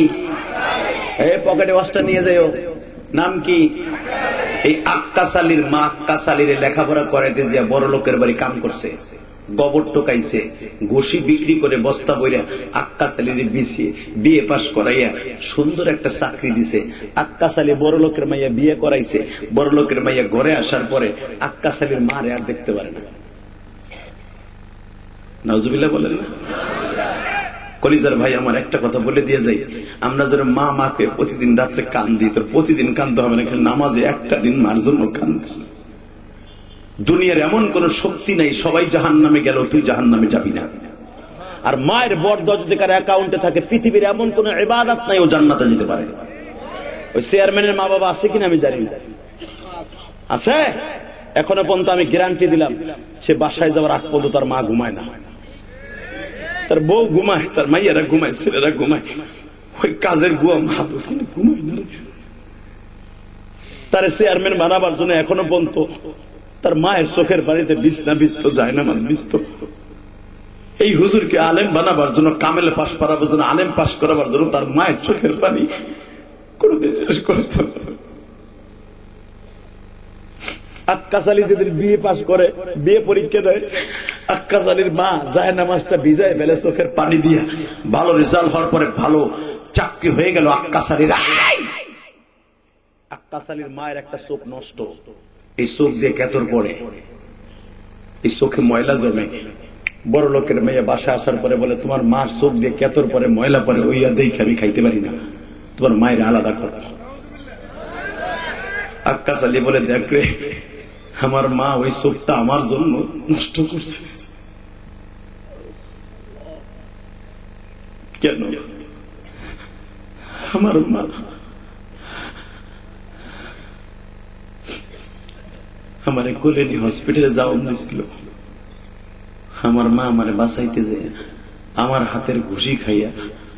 এই পকেটে ওয়াচটা নিয়ে যাও।
নাম কি? এই আক্কাস আলীর মা আক্কাস আলীর লেখাপড়া করাইতে যে বড় লোকের বাড়ি কাম করছে, গোবর টোকাইছে, ঘষি বিক্রি করে বস্তা বইরা আক্কাস আলীর বিয়ে পাস করাইয়া সুন্দর একটা চাকরি দিছে।
আক্কাস আলী বড় লোকের মাইয়া বিয়ে করাইছে।
বড় লোকের মাইয়া ঘরে আসার পরে আক্কাস আলীর মা আর দেখতে পারে না। নাউজুবিল্লাহ বলেন না? কলিজার ভাই আমার একটা কথা বলে দিয়ে যাই, আমরা যারা মা মাকে প্রতিদিন রাত্রে কান দিই, তোর প্রতিদিন কানতে হবে না, নামাজে একটা দিন মার জন্য কান। দুনিয়ার এমন কোন শক্তি নাই, সবাই জাহান্নামে গেল তুই জাহান্নামে যাবি না।
আর মায়ের বরদোয়া যদি কার অ্যাকাউন্টে থাকে, পৃথিবীর এমন কোন ইবাদত নাই ও জান্নাতে যেতে পারে। ওই চেয়ারম্যানের মা বাবা আছে কিনা আমি জানি না, আছে এখনো পর্যন্ত। আমি গ্যারান্টি দিলাম, সে বাসায় যাওয়ার আগ পর্যন্ত তার মা ঘুমায় না, তার বউ ঘুমায়, তার মাইয়ারা ঘুমায়, ছেলেরা ঘুমায়, ওই কাজের গুয়া মা তো ঘুমায় না। তার চেয়ারম্যান বানাবার জন্য এখনো পর্যন্ত তার মায়ের চোখের বাড়িতে বিছনা বিছত, যায় না মাছ বিছত। এই হুজুরকে আলেম বানাবার জন্য, কামেলে পাশ করাবার জন্য, আলেম পাশ করাবার জন্য তার মায়ের চোখের পানি কোনদিন শেষ করত। আক্কাস আলী যেদিন বিয়ে পাশ করে, বিয়ে পরীক্ষা দেয়, আক্কাস আলীর মা যায় নামাজটা ভিজায় ফেলে চোখের পানি দিয়া। ভালো রেজাল্ট হওয়ার পরে ভালো চাকরি হয়ে গেল আক্কাস আলীর। আক্কাস আলীর মায়ের একটা চোখ নষ্ট, এই চোখ দিয়ে কেতর পড়ে, এই চোখে ময়লা জমে। বড় লোকের মেয়ে বাসা আসার পরে বলে, তোমার মার চোখ দিয়ে কেতর পরে, ময়লা পরে, ওইয়া দেখে আমি খাইতে পারি না, তোমার মায়ের আলাদা কর। আক্কাস আলী বলে, দেখ রে, আমার মা ওই চোখটা আমার জন্য নষ্ট করছে। কেন? আমার মা আমারে কোলে নিয়ে হসপিটালে যাওয়া ছিল, আমার মা আমারে বাঁচাইতে যায়, আমার হাতের ঘুষি খাইয়া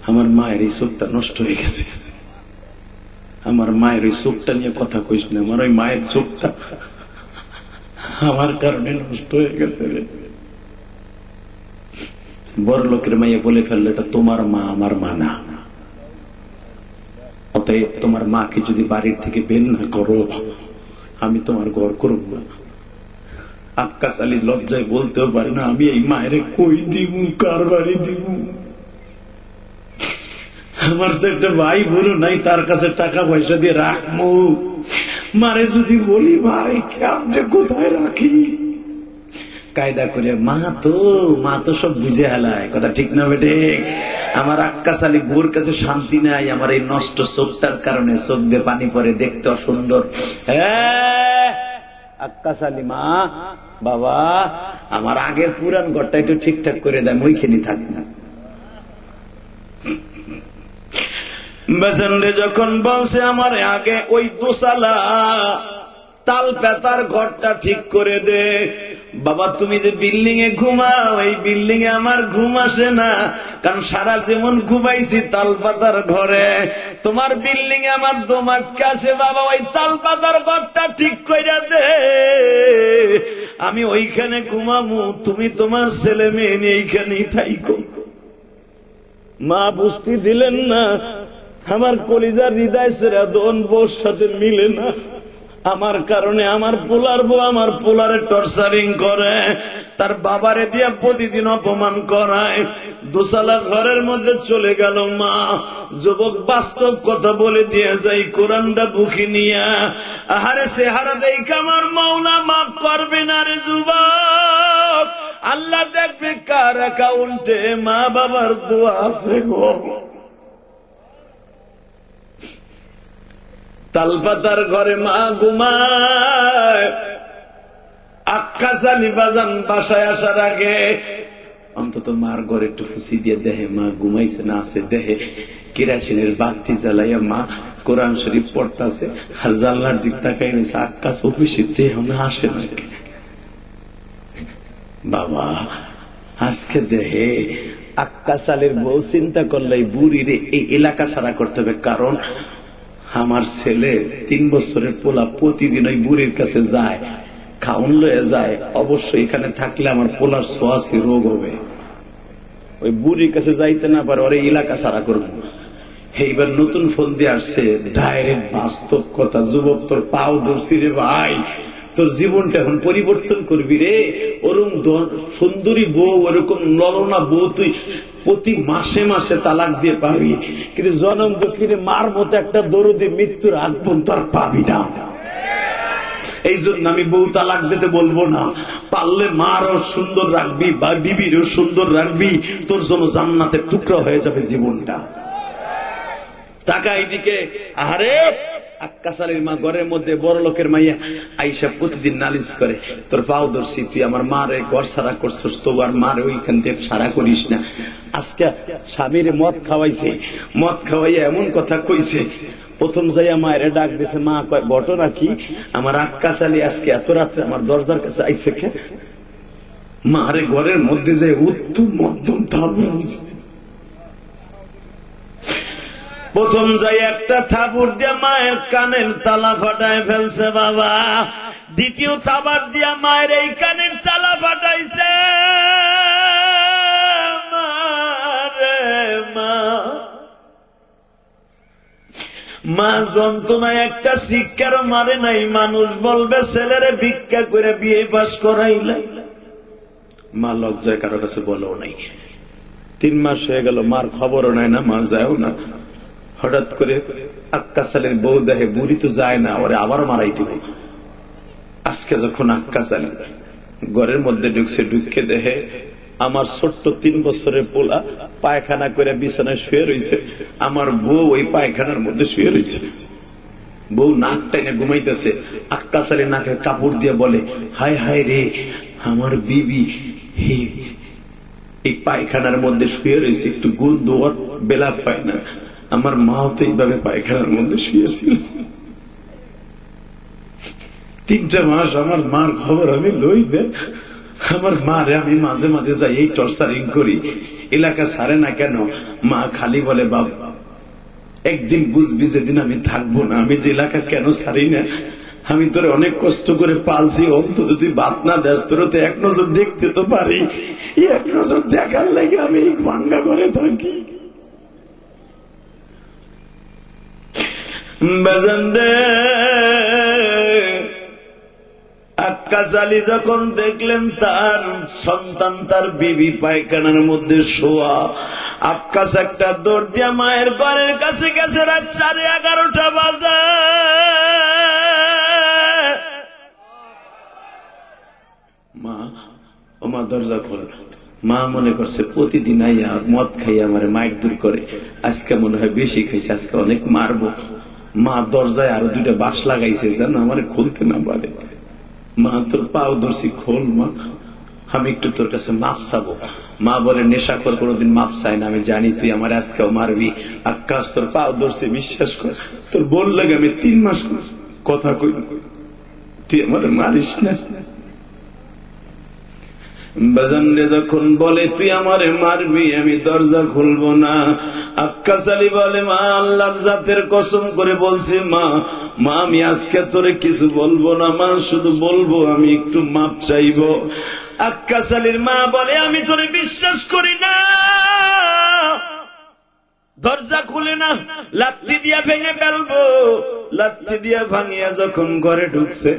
আমার মায়ের এই চোখটা নষ্ট হয়ে গেছে। আমার মায়ের ওই চোখটা নিয়ে কথা কইস না, আমার ওই মায়ের চোখটা আমার কারণে নষ্ট হয়ে গেছে রে। বড় লোকের মাইয়া বলে ফেললো, এটা তোমার মা, আমার মা না। অতএব তোমার মাকে যদি বাড়ির থেকে বের না করো, আমি তোমার ঘর করব না। আক্কাস আলী লজ্জায় বলতেও পারে না, আমি এই মায়ের কই দিব, কার বাড়ি দিব। আমার তো একটা ভাই বোনও নাই, তার কাছে টাকা পয়সা দিয়ে রাখবো, মারে যদি বলি ভাই আপনি কোথায় রাখি, কায়দা করে মা তো সব বুঝে হেলায়। কথা ঠিক না বেটে? আমার আক্কাস আলী বোর কাছে শান্তি নাই, আমার এই নষ্ট চোখটার কারণে চোখ দিয়ে পানি পরে, দেখতে অসুন্দর। আক্কাস আলী মা, বাবা আমার আগের পুরান ঘরটা একটু ঠিকঠাক করে দেন, ওইখানে থাক না। বেসেন্ডে যখন বলছে আমার আগে ওই দোসালা তাল পেতার ঘরটা ঠিক করে দে, বাবা তুমি যে বিল্ডিং এ ঘুমাও এই বিল্ডিং এ আমার ঘুম আসে না, কারণ সারা জীবন ঘুমাইছি তাল পাতার ঘরে, তোমার বিল্ডিং এ আমার দম আটকে আসে, বাবা ওই তাল পাতার ঘরটা ঠিক করে দে, আমি ওইখানে ঘুমামু, তুমি তোমার ছেলে মেয়ে নিয়ে এইখানেই থাইকো। মা বুঝতে দিলেন না, আমার কলিজার হৃদয় সেরা দোন বউর সাথে মিলে না, আমার কারণে আমার পোলার বউ আমার পোলারে টর্চারিং করে, তার বাবারে দিয়া প্রতিদিন অপমান করায়, দোসালা ঘরের মধ্যে চলে গেল মা। যুবক বাস্তব কথা বলে দিয়ে যাই, কোরআনটা বুকে নিয়া, আহারে চেহারা দেখে আমার মাওলা মাফ করবে না রে যুবক, আল্লাহ দেখবে কার অ্যাকাউন্টে মা বাবার দোয়া আছে গো। তালপাতার ঘরে মা ঘুমায়, আক্কাস আলী বাজান বাসায় আসার আগে অন্তত মার ঘরে একটু খুশি দিয়ে দেহে মা ঘুমাইছে না আছে, দেহে কেরাসিনের বাতি জ্বালাইয়া মা কোরআন শরীফ পড়তাছে, আর জানলার দিক তাকাই রয়েছে, আক্কাস অফিসে আসে না। বাবা আজকে দেহে আক্কাস আলীর বউ চিন্তা করলে বুড়ি রে এই এলাকা ছাড়া করতে হবে, কারণ আমার ছেলে 3 বছরের পোলা প্রতিদিন ওই বুড়ির কাছে যায়, খাউন লয়ে যায়, অবশ্যই এখানে থাকলে আমার পোলার ছোঁয়াছি রোগ হবে, ওই বুড়ির কাছে যাইতে না পারে, ওর এলাকা ছাড়া করবো। এইবার নতুন ফোন দিয়ে আসছে, ডাইরেক্ট বাস্তব কথা, যুবক তোর পাও ধরছি রে ভাই, তোর জীবনটা এখন পরিবর্তন করবি রে, ওরকম সুন্দরী বউ ওরকম ললনা বউ তুই প্রতি মাসে মাসে তালাক দিয়ে পাবি, কিন্তু জনম দক্ষিণে মার মতো একটা দরদে মৃত্যুর আগ পর্যন্ত আর পাবি না। এই জন্য আমি বউ তালাক দিতে বলবো না, পারলে মারও সুন্দর রাখবি বা বিবিরও সুন্দর রাখবি, তোর জন্য জান্নাতের টুকরা হয়ে যাবে জীবনটা। টাকা এইদিকে, আরে আক্কাস আলীর মা ঘরের মধ্যে বড় লোকের মাইয়া আইসা প্রতিদিন নালিশ করে, তোর পাও ধরছি, তুই আমার মারে ঘর সারা করছিস, তবু আর মারে ওইখান থেকে সারা করিস না। আজকে স্বামীর মদ খাওয়াইছে, মদ খাওয়াইয়া এমন কথা কইছে, প্রথম যাইয়া মায়ের ডাক দিছে, মা কয় ঘটনা কি, আমার আক্কাস আলী আজকে এত রাত্রে আমার দরজার কাছে আইসে, মারে ঘরের মধ্যে যে উত্তম মধ্যম থাবুর, প্রথম যাই একটা থাবুর দিয়ে মায়ের কানের তালা ফাটায় ফেলছে বাবা, দ্বিতীয় থাবার দিয়া মায়ের এই কানের তালা ফাটাইছে। মা যন্ত্রণায় একটা শিক্ষার মারে নাই, মানুষ বলবে ছেলেরে ভিক্ষা করে বিয়ে পাস করাইলাই, মা লজ্জায় কারো কাছে বলেও নাই। 3 মাস হয়ে গেল, মার খবরও নাই না, মা যায়ও না। হঠাৎ করে আক্কাস আলীর বউ দেখে বুড়ি তো যায় না, ওরে আবার মারাই দিব। আজকে যখন আক্কাস আলী ঘরের মধ্যে ঢুকছে, ঢুকে দেখে আমার ছোট্ট 3 বছরের পোলা পায়খানা করে বিছানায় শুয়ে রয়েছে, আমার বউ ওই পায়খানার মধ্যে শুয়ে রয়েছে, বউ নাক টাইনে ঘুমাইতেছে। আক্কাস আলী নাকে কাপড় দিয়ে বলে, হায় হায় রে আমার বিবি এই পায়খানার মধ্যে শুয়ে রয়েছে, একটু গন্ধ ওর বেলা পায় না, আমার মাও তো এইভাবে পায়খানার মধ্যে শুয়েছিল। 3টা মাস আমার মার খবর আমি লই না, আমার মারে আমি মাঝে মাঝে যাই এই টর্চারিং করি, এলাকা ছাড়ে না কেন, মা খালি বলে বাবা একদিন বুঝবি যেদিন আমি থাকবো না, আমি যে এলাকা কেন ছাড়ি না, আমি তোরে অনেক কষ্ট করে পালছি, অন্তত তুই বাত না দেশ, তোর তো এক নজর দেখতে তো পারি, এক নজর দেখার লাগে আমি ভাঙ্গা করে থাকি। আক্কাস আলী যখন দেখলেন তার সন্তান তার বিবি পায়খানার মধ্যে শোয়া, আক্কাস একটা দৌড় দিয়া মায়ের ঘরের কাছে গেছে, রাত 11:30 বাজে। মা ও মা দরজা খোল। মা মনে করছে প্রতিদিন আইয়া মদ খাইয়া আমার মাইট দূর করে, আজকে মনে হয় বেশি খাইছে, আজকে অনেক মারবো। মা দরজায় আরো 2টা বাঁশ লাগাইছে যেন আমার খুলতে না পারে।
মা তোর পাও ধরছি, খোল মা, আমি একটু তোর কাছে মাফ চাবো। মা বলে নেশাখোর কোনোদিন মাফ চাই না, আমি জানি তুই আমার আজকেও মারবি। আকাশ তোর পাও ধরছি, বিশ্বাস কর, তোর বল লাগে আমি 3 মাস কথা কই, তুই আমার মারিস না। বাজানরে যখন বলে তুই আমারে মারবি, আমি দরজা খুলবো না। আক্কাস আলী বলে, মা আল্লাহর জাতের কসম করে বলছি মা, মা আমি আজকে তোরে কিছু বলবো না মা, শুধু বলবো আমি একটু মাপ চাইবো। আক্কাস আলীর মা বলে, আমি তোরে বিশ্বাস করি না, দরজা খুলে না, লাত্তি দিয়া ভেঙে ফেলবো। লাত্তি দিয়া ভাঙিয়া যখন ঘরে ঢুকছে,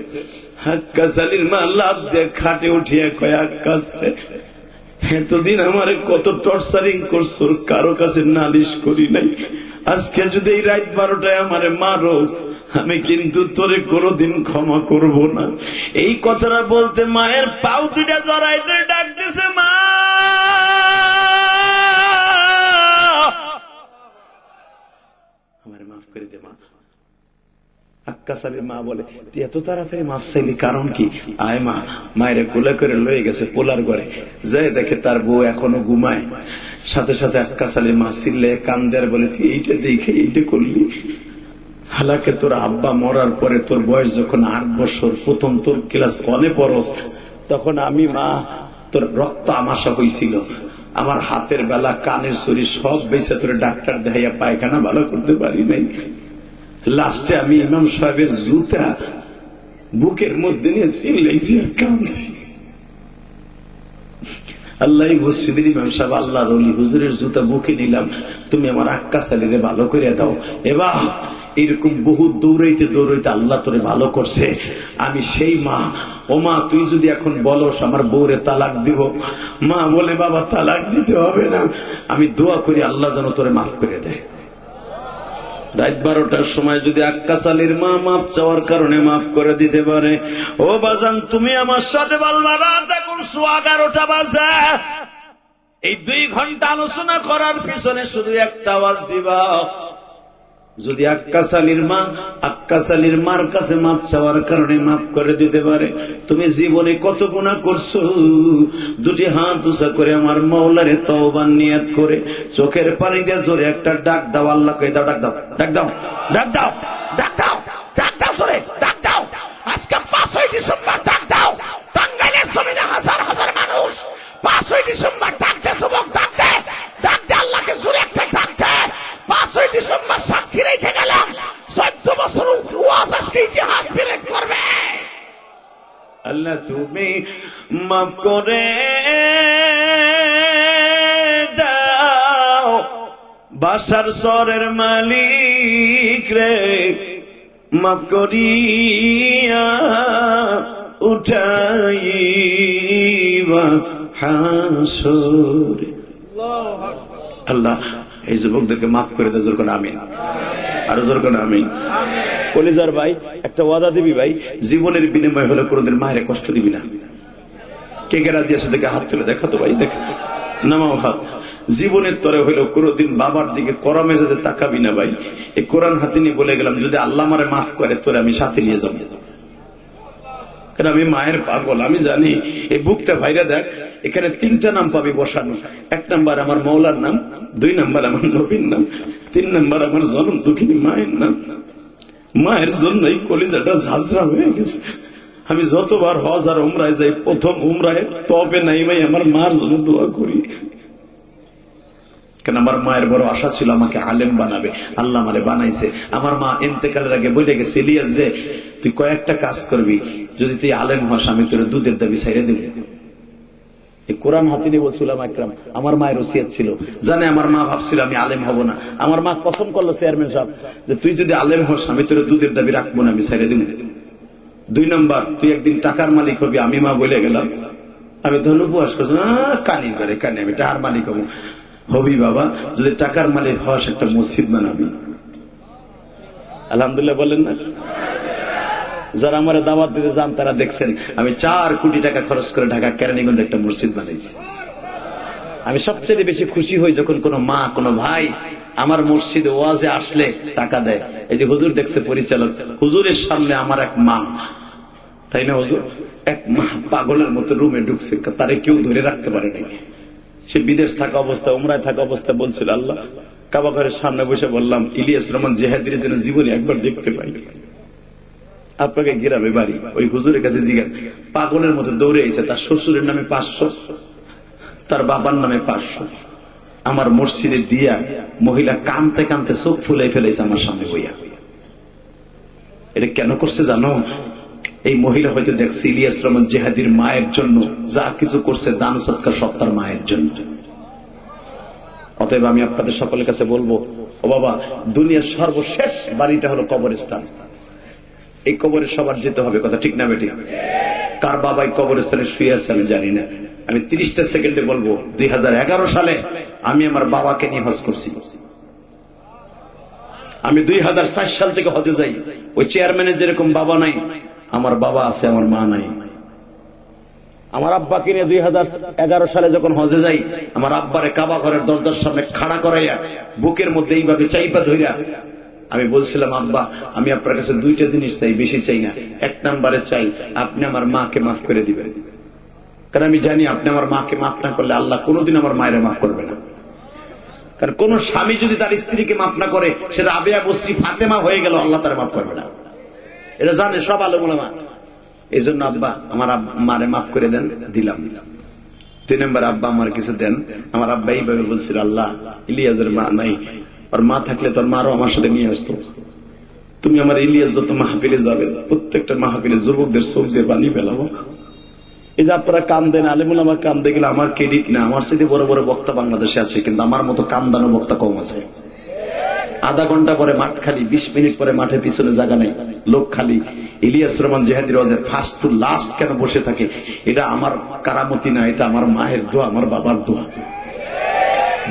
আক্কাস আলীর মা লাফ দিয়ে খাটে উঠিয়া কয়, আক্কাস এতদিন আমারে কত টর্চারিং করছো, কারো কাছে নালিশ করি নাই, আজকে যদি এই রাত 12টায় আমারে মারোস, আমি কিন্তু তোরে কোনোদিন ক্ষমা করব না। এই কথাটা বলতে মায়ের পাও দুইটা জড়াই ধরে ডাক দিছে, মা আমারে মাফ করে দে মা। আক্কাস আলীর মা বলে, তুই এত তাড়াতাড়ি মাফ চাইলি কারণ কি? আয় মা। মায়ের কোলে করে লয়ে গেছে পোলার ঘরে, যাই দেখে তার বউ এখনো ঘুমায়। সাথে সাথে আক্কাস আলীর মা চিল্লে কান্দে আর বলে, তুই এইটা দেখে এইটা করলি? হালাকে তোর আব্বা মরার পরে তোর বয়স যখন 8 বছর, প্রথম তোর ক্লাস 1-এ পড়স, তখন আমি মা তোর রক্ত আমাশা হয়েছিল, আমার হাতের বেলা কানের ছড়ি সব বেঁচে তোর ডাক্তার দেখাইয়া পায়খানা ভালো করতে পারি নাই। লাস্টে আমি ইমাম সাহেবের জুতা বুকের মধ্যে নিয়ে চিল্লাইছি আর কাঁদছি। আল্লাহ মসজিদের ইমাম সাহেব, আল্লাহর ওলি হুজুরের জুতা বুকে নিলাম, তুমি আমার আক্কাস আলীরে ভালো করে দাও। এবার এরকম বহু দৌড়াইতে দৌড়াইতে আল্লাহ তোরে ভালো করছে। আমি সেই মা। ও মা, তুই যদি এখন বলস আমার বউরে তালাক দিব, মা বলে, বাবা তালাক দিতে হবে না, আমি দোয়া করি আল্লাহ যেন তোরে মাফ করে দেয়। রাত 12টার সময় যদি আক্কাস আলীর মা মাফ চাওয়ার কারণে মাফ করে দিতে পারে, ও বাজান তুমি আমার সাথে বলবা, রাত এখন 11:15 বাজে, এই 2 ঘন্টা আলোচনা করার পিছনে শুধু একটা আওয়াজ দিবা, যদি আক্কাস আলীর মার কাছে মাপ চাওয়ার কারণে মাফ করে দিতে পারে। তুমি জীবনে কত গুনাহ করছো, 2টি হাত উঁচা করে আমার মাওলারে তওবা নিয়ত করে চোখের পানি দিয়ে জোরে একটা ডাক দাও, আল্লাহকে দাও, ডাক দাও, ডাক দাও, ডাক দাও, ডাক দাও, ডাক দাও, জোরে ডাক দাও। আজকে 5ই ডিসেম্বর ডাক দাও, টাঙ্গাইলের জমিনে হাজার হাজার মানুষ 5ই ডিসেম্বর ডাক দে, যুবক ডাক দে, ডাক দে, আল্লাহকে জোরে একটা ডাক দে। 5ই ডিসেম্বর সাক্ষী রেখে গেলাম, 14 বছর ওয়াজ আজকে ইতিহাস বিলেন করবে। আল্লাহ তুমি মাফ করে দাও, বাসার সরের মালিক রে, মাফ করিয়া উঠাইবা হাসরে। আল্লাহ এই যুবকদেরকে মাফ করে দেয়, জোর করে আমিন, আরো জোর করে আমিন। কলিজার ভাই, একটা ওয়াদা দিবি ভাই, জীবনের বিনিময় হলে কোনোদিন মায়ের কষ্ট দিবি না। কে কে রাজি আছে দেখে হাত তুলে দেখাতো ভাই, দেখ নামাও হাত। জীবনের তরে হইলেও কোনোদিন বাবার দিকে কড়া মেজাজে তাকাবি না ভাই। এই কোরআন হাতে নিয়ে বলে গেলাম, যদি আল্লাহ আমারে মাফ করে তোরে আমি সাথে নিয়ে যাবো, কারণ আমি মায়ের পাগল। আমি জানি এই বুকটা ভাইরা দেখ, এখানে 3টা নাম পাবি বসানো। 1 নাম্বার আমার মৌলার নাম, 2 নাম্বার আমার নবীর নাম, 3 নাম্বার আমার জনম দুঃখিনী মায়ের নাম। মায়ের জন্যই কলিজাটা ঝাঁঝরা হয়ে গেছে। আমি যতবার হজ আর উমরায় যাই, প্রথম উমরায় তবে নাই ভাই আমার মার জন্য দোয়া করি, কারণ আমার মায়ের বড় আশা ছিল আমাকে আলেম বানাবে। আল্লাহ আমারে বানাইছে। আমার মা ইন্তেকালের আগে বলে গেছে, ইলিয়াস রে তুই কয়েকটা কাজ করবি, যদি তুই আলেম হস আমি তোর দুধের দাবি ছাইড়ে দিব। এই কোরআন হাতে নিয়ে বলছিলাম একরাম, আমার মায়ের ওসিয়ত ছিল, জানে আমার মা ভাবছিল আমি আলেম হব না। আমার মা কসম করলো চেয়ারম্যান সাহেব যে তুই যদি আলেম হস আমি তোর দুধের দাবি রাখবো না, আমি ছাইড়ে দিব। 2 নাম্বার, তুই একদিন টাকার মালিক হবি। আমি মা বলে গেলাম, আমি ধন উপহাস করছি, কানি ধরে কানি, আমি টাকার মালিক হবো। হবি বাবা, যদি টাকার মালিক হস একটা মসজিদ বানাবি। আলহামদুলিল্লাহ বলেন না? যারা আমার দাওয়াত দিতে যান তারা দেখছেন আমি 4 কোটি টাকা খরচ করে ঢাকা কেরানীগঞ্জে একটা মসজিদ বানাইছি। আমি সবচেয়ে বেশি খুশি হই যখন কোনো মা, কোনো ভাই আমার মসজিদে ওয়াজে আসলে টাকা দেয়। এই যে হুজুর দেখছে পরিচালক, হুজুরের সামনে আমার এক মা তাই না হুজুর? এক পাগলের মতো রুমে ঢুকছে, তারে কেউ ধরে রাখতে পারে নাই। সে বিদেশ থাকা অবস্থায়, উমরায় থাকা অবস্থায় বলছিল, আল্লাহ কাবা ঘরের সামনে বসে বললাম ইলিয়াস রহমান জিহাদির যেন জীবনে একবার দেখতে পাই। আপনাকে গ্রামে বাড়ি, ওই হুজুরের কাছে জিজ্ঞান, পাগলের মতো দৌড়ে এসে তার শ্বশুরের নামে 500, তার বাবার নামে 500, আমার মসজিদে দিয়া মহিলা কানতে কানতে চোখ ফুলাই ফেলেছে আমার সামনে বইয়া। এটা কেন করছে জানো? এই মহিলা হয়তো দেখছে ইলিয়াস রহমান জিহাদির মায়ের জন্য যা কিছু করছে, দান সৎকার সব তার মায়ের জন্য। অতএব আমি আপনাদের সকলের কাছে বলবো, ও বাবা, দুনিয়ার সর্বশেষ বাড়িটা হলো কবরস্থান। এই কবরে সবার যেতে হবে, কথা ঠিক না বেটি? কার বাবা এই কবরস্থানে শুয়ে আছে আমি জানি না। আমি 30টা সেকেন্ডে বলবো, 2011 সালে আমি আমার বাবাকে নিয়ে হজ করছি। আমি 2004 সাল থেকে হজে যাই। ওই চেয়ারম্যানের যেরকম বাবা নাই, আমার বাবা আছে, আমার মা নাই। আমার আব্বাকে নিয়ে 2011 সালে যখন হজে যাই, আমার আব্বারে কাবা ঘরের দরজার সামনে খাড়া করাইয়া বুকের মধ্যে এইভাবে চাইপা ধইরা আমি বলছিলাম, আব্বা আমি আপনার কাছে 2টা জিনিস চাই, বেশি চাই না। 1 নম্বরে চাই আপনি আমার মাকে মাফ করে দিবেন, কারণ আমি জানি আপনি আমার মাকে মাফ না করলে আল্লাহ কোনোদিন আমার মায়ের মাফ করবে না। কারণ কোন স্বামী যদি তার স্ত্রীকে মাফ না করে, সে রাবেয়া বসরি ফাতেমা হয়ে গেল, আল্লাহ তার মাফ করবে না। এটা জানে সব আলেম ওলামা। এই জন্য আব্বা আমার মারে মাফ করে দেন, দিলাম। 2 নম্বর, আব্বা আমার কিছু দেন। আমার আব্বা এইভাবে বলছিল, আল্লাহ ইলিয়াসের মা নাই, আর মা থাকলে তোর মারও আমার সাথে নিয়ে আসতো। তুমি আমার ইলিয়াস যত মাহফিলে যাবে, প্রত্যেকটা মাহফিলে যুবকদের চোখ দিয়ে পানি ফেলাবো। এই যে আপনারা কান দেন, আলেমুল আমার কান দেখলে আমার ক্রেডিট না, আমার সাথে বড় বড় বক্তা বাংলাদেশে আছে, কিন্তু আমার মতো কান্দানো বক্তা কম আছে। আধা ঘন্টা পরে মাঠ খালি, 20 মিনিট পরে মাঠের পিছনে জায়গা নাই, লোক খালি। ইলিয়াস রহমান জিহাদির ওয়াজের ফার্স্ট টু লাস্ট কেন বসে থাকে? এটা আমার কারামতি না, এটা আমার মায়ের দোয়া, আমার বাবার দোয়া।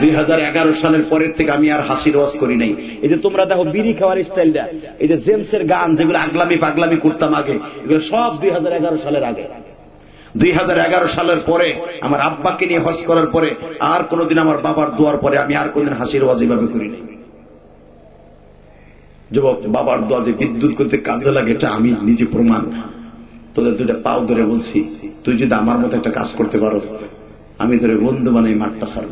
2011 সালের পরের থেকে আমি আর হাসির ওয়াজ করি নাই। এই যে তোমরা দেখো বিড়ি খাওয়ার স্টাইলটা, এই যে জেমসের গান যেগুলো আগলামি পাগলামি করতাম আগে, এগুলো সব 2011 সালের আগে। 2011 সালের পরে আমার আব্বাকে নিয়ে হজ করার পরে আর কোনোদিন আমার বাবার দোয়ার পরে আমি আর কোনদিন হাসির ওয়াজ এভাবে করি নাই। যুবক, বাবার দোয়া যে বিদ্যুৎ করতে কাজে লাগে, এটা আমি নিজে প্রমাণ। তোদের 2টা পাও ধরে বলছি, তুই যদি আমার মতো একটা কাজ করতে পারোস, আমি ধরে বন্ধু বানাই মাঠটা ছাড়ব।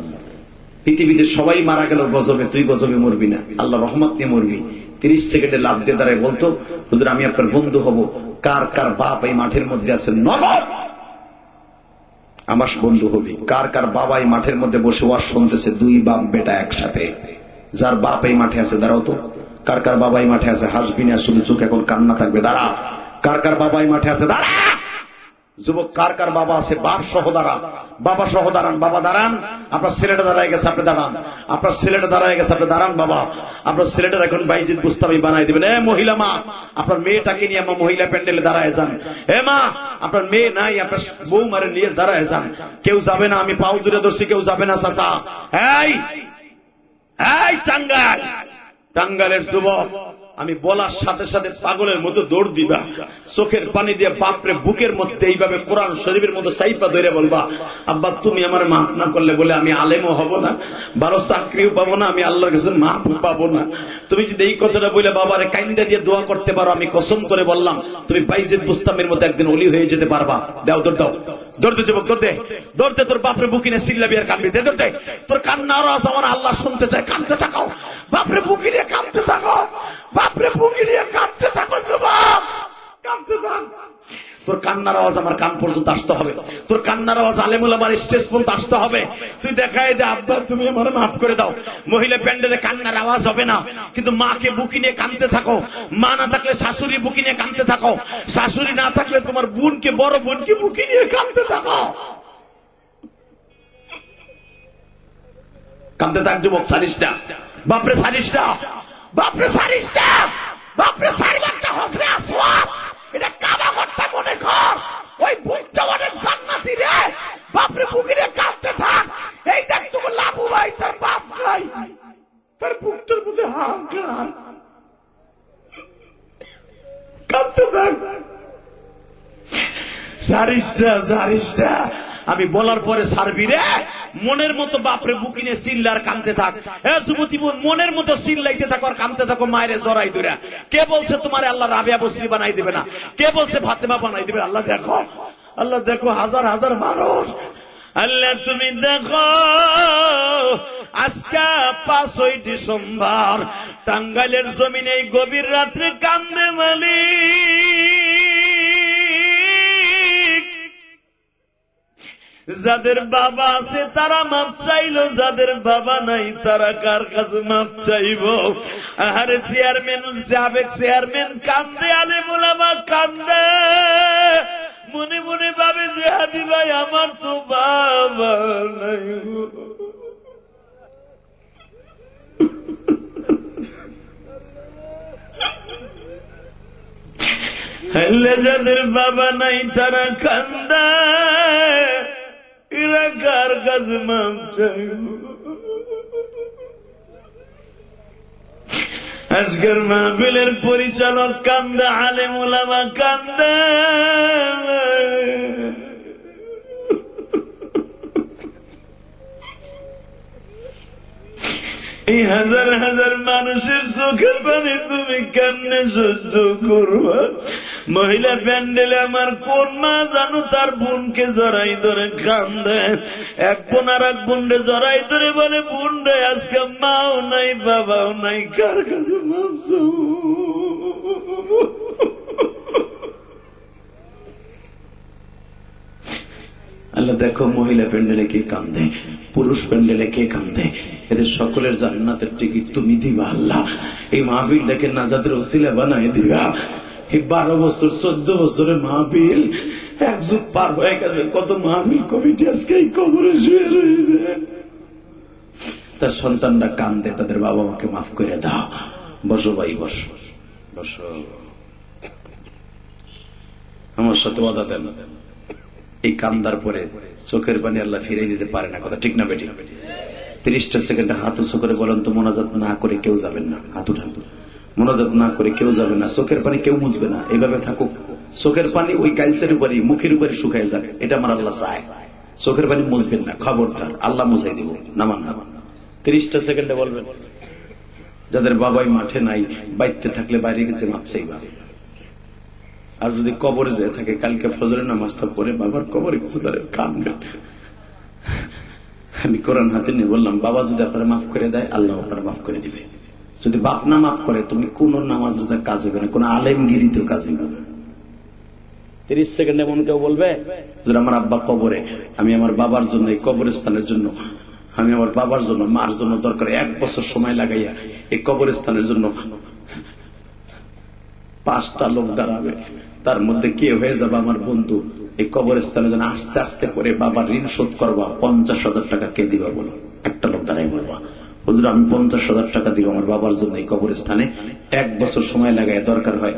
পৃথিবীতে সবাই মারা গেল গজবে, তুই গজবে মরবি না, আল্লাহ রহমত নিয়ে মরবি। 30 সেকেন্ডে লাভ দিয়ে দাঁড়ায় বলতো, হুজুর আমি আপনার বন্ধু হব, কার কার বাপ এই মাঠের মধ্যে আছে, নগদ আমার বন্ধু হবি। কার কার বাবা এই মাঠের মধ্যে বসে ওয়াজ শুনতেছে, 2 বাপ বেটা একসাথে, যার বাপ এই মাঠে আছে দাঁড়াও তো। কার কার বাবা এই মাঠে আছে, হাসবি না, শুধু চোখ এখন কান্না থাকবে, দাঁড়া। কার কার বাবা এই মাঠে আছে, দাঁড়া। যুবক, কার কার বাবা আছে, বাপ সহ দাঁড়া, বাবা সহ দাঁড়ান, বাবা দাঁড়ান। আপনার ছেলেটা দাঁড়ায় গেছে, আপনি দাঁড়ান। আপনার ছেলেটা দাঁড়ায় গেছে, আপনি দাঁড়ান। বাবা, আপনার ছেলেটা এখন বাইজিদ বুস্তামি বানাই দিবেন। এ মহিলা মা, আপনার মেয়েটাকে নিয়ে আমার মহিলা প্যান্ডেলে দাঁড়ায় যান। এ মা, আপনার মেয়ে নাই, আপনার বউ মারে নিয়ে দাঁড়ায় যান। কেউ যাবে না, আমি পাও দূরে ধরছি, কেউ যাবে না। চাচা, এই এই টাঙ্গাইল, টাঙ্গাইলের যুবক, আমি বলার সাথে সাথে পাগলের মতো দৌড় দিবা, চোখের পানি দিয়ে বাপরে বুকের মধ্যে এইভাবে কোরআন শরীফের মতো সাইপা ধরে বলবা, আব্বা তুমি আমার মাফ না করলে বলে আমি আলেমও হব না, 12 চাকরিও পাবো না, আমি আল্লাহর কাছে মাফ পাবো না। তুমি যদি এই কথাটা বলে বাবারে কাইন্দা দিয়ে দোয়া করতে পারো, আমি কসম করে বললাম তুমি বাইজিদ বুস্তামের মধ্যে একদিন ওলি হয়ে যেতে পারবা। দাও দৌড়, দাও দৌড়তে যুবক, দৌড়তে দৌড়তে, তোর বাপরে বুকিনে সিল্লাবি আর কানবি, দে দৌড়তে। তোর কান্নার আওয়াজ আমার আল্লাহ শুনতে চায়, কানতে থাকো, বাপরে বুকিনে কানতে থাকো, বাপরে বুকে নিয়ে কাঁদতে থাকো যুবক, কাঁদতে থাক। তোর কান্নার আওয়াজ আমার কান পর্যন্ত আসতে হবে, তোর কান্নার আওয়াজ আলেমুল আমার স্টেজ পর্যন্ত আসতে হবে। তুই দেখাই দে, আব্বা তুমি আমার মাফ করে দাও। মহিলা প্যান্ডেলে কান্নার আওয়াজ হবে না, কিন্তু মাকে বুকি নিয়ে কাঁদতে থাকো। মা না থাকলে শাশুড়ি বুকি নিয়ে কাঁদতে থাকো, শাশুড়ি না থাকলে তোমার বোনকে, বড় বোনকে বুকি নিয়ে কাঁদতে থাকো। কাঁদতে থাক যুবক, সারিসটা বাপরে, সারিসটা বাপরে, সারিসটা বাপরে, সারি একটা হজরে আসওয়াদ, এটা কাবা ঘরটা মনে কর, ওই বুকটা অনেক জান্নাতি রে। বাপরে বুকিরে কাঁদতে থাক। এই দেখ তোকে লাভু ভাই, তার বাপ নাই, তার বুকটার মধ্যে হাহাকার, কাঁদতে থাক। সারিসটা, সারিসটা আমি বলার পরে সারবি রে।
মনের মতো বাপরে বুকিনে চিল্লার কানতে থাক। যুবতী বোন, মনের মতো চিল্লাইতে থাকো আর কানতে থাকো মায়ের জড়াই ধরে। কে বলছে তোমার আল্লাহ রাবিয়া বসরি বানাই দিবে না? কে বলছে ফাতেমা বানাই দিবে? আল্লাহ দেখো, আল্লাহ দেখো, হাজার হাজার মানুষ। আল্লাহ তুমি দেখো, আজকে 5ই ডিসেম্বর টাঙ্গাইলের জমিনে এই গভীর রাত্রে কান্দে মালিক। যাদের বাবা আছে তারা মাপ চাইলো, যাদের বাবা নাই তারা কার কাছে মাপ চাইবো? আরে চেয়ারম্যান, সাবেক চেয়ারম্যান কান্দে, আলেম ওলামা কান্দে, মনে মনে ভাবে যে হাদি ভাই আমার তো বাবা নাই। যাদের বাবা নাই তারা কান্দে, এরা কার কাছে মাপ চাইব? আজকের মাহফিলের পরিচালক কান্দে, আলেম ওলামা কান্দে। এই হাজার হাজার মানুষের চোখের পানি তুমি কেমনে সহ্য করবা? মহিলা প্যান্ডেলে আমার কোন মা জানো তার বোনকে জড়াই ধরে কান্দে, এক বোন আর এক বোনরে জড়াই ধরে বলে, বোন রে আজকে মাও নাই বাবাও নাই, কার কাছে মাপছ? আল্লাহ দেখো, মহিলা প্যান্ডেলে কে কান্দে, পুরুষ প্যান্ডেলে কে কান্দে, এদের সকলের জান্নাতের টিকিট তুমি দিবা আল্লাহ। এই মাহফিলটাকে নাজাতের ওসিলা বানাই দিবা। এই 12 বছর 14 বছরের মাহফিল 1 যুগ পার হয়ে গেছে। কত মাহফিল কমিটি আজকে এই কবরে শুয়ে রয়েছে। তার সন্তানরা কান্দে, তাদের বাবা মাকে মাফ করে দাও। বসো ভাই, বসো বসো, আমার সাথে ওয়াদা দেন। এই কান্দার পরে চোখের পানি আল্লাহ ফিরিয়ে দিতে পারে না, কথা ঠিক না বেটি? 30টা সেকেন্ডে হাত উঁচু করে বলেন তো, মোনাজাত না করে কেউ যাবেন না। হাত উঠান, মোনাজাত না করে কেউ যাবে না, চোখের পানি কেউ মুছবে না। এইভাবে থাকুক, চোখের পানি ওই কাইলসের উপরে, মুখের উপরে শুকায় যাক, এটা আমার আল্লাহ চায়। চোখের পানি মুছবেন না, খবরদার, আল্লাহ মুছাই দিব। নামান 30টা সেকেন্ডে বলবেন। যাদের বাবাই মাঠে নাই, বাইতে থাকলে বাইরে গেছে মাপ চাইবা। আর যদি কবরে যেয়ে থাকে, কালকে ফজরের নামাজটা পড়ে বাবার কবরে কিছু ধরে কাঁদবেন। আমি কোরআন হাতে নিয়ে বললাম, বাবা যদি আপনারা মাফ করে দেয়, আল্লাহ আপনারা মাফ করে দিবে। যদি বাপ না মাফ করে, তুমি কোন নামাজ রোজা কাজ হবে না, কোন আলেমগিরিতেও কাজ হবে না। 30 সেকেন্ডে এমন কেউ বলবে, আমার আব্বা কবরে, আমি আমার বাবার জন্য, এই কবরস্থানের জন্য, আমি আমার বাবার জন্য, মার জন্য দরকার 1 বছর সময় লাগাইয়া এই কবরস্থানের জন্য 5টা লোক দাঁড়াবে, তার মধ্যে কে হয়ে যাবে আমার বন্ধু। এই কবরস্থানে যেন আস্তে আস্তে করে বাবার ঋণ শোধ করবা। 50,000 টাকা কে দিবা বলো? একটা লোক দাঁড়াই বলবা, হুজুর আমি 50,000 টাকা দিব আমার বাবার জন্য এই কবরস্থানে, 1 বছর সময় লাগায় দরকার হয়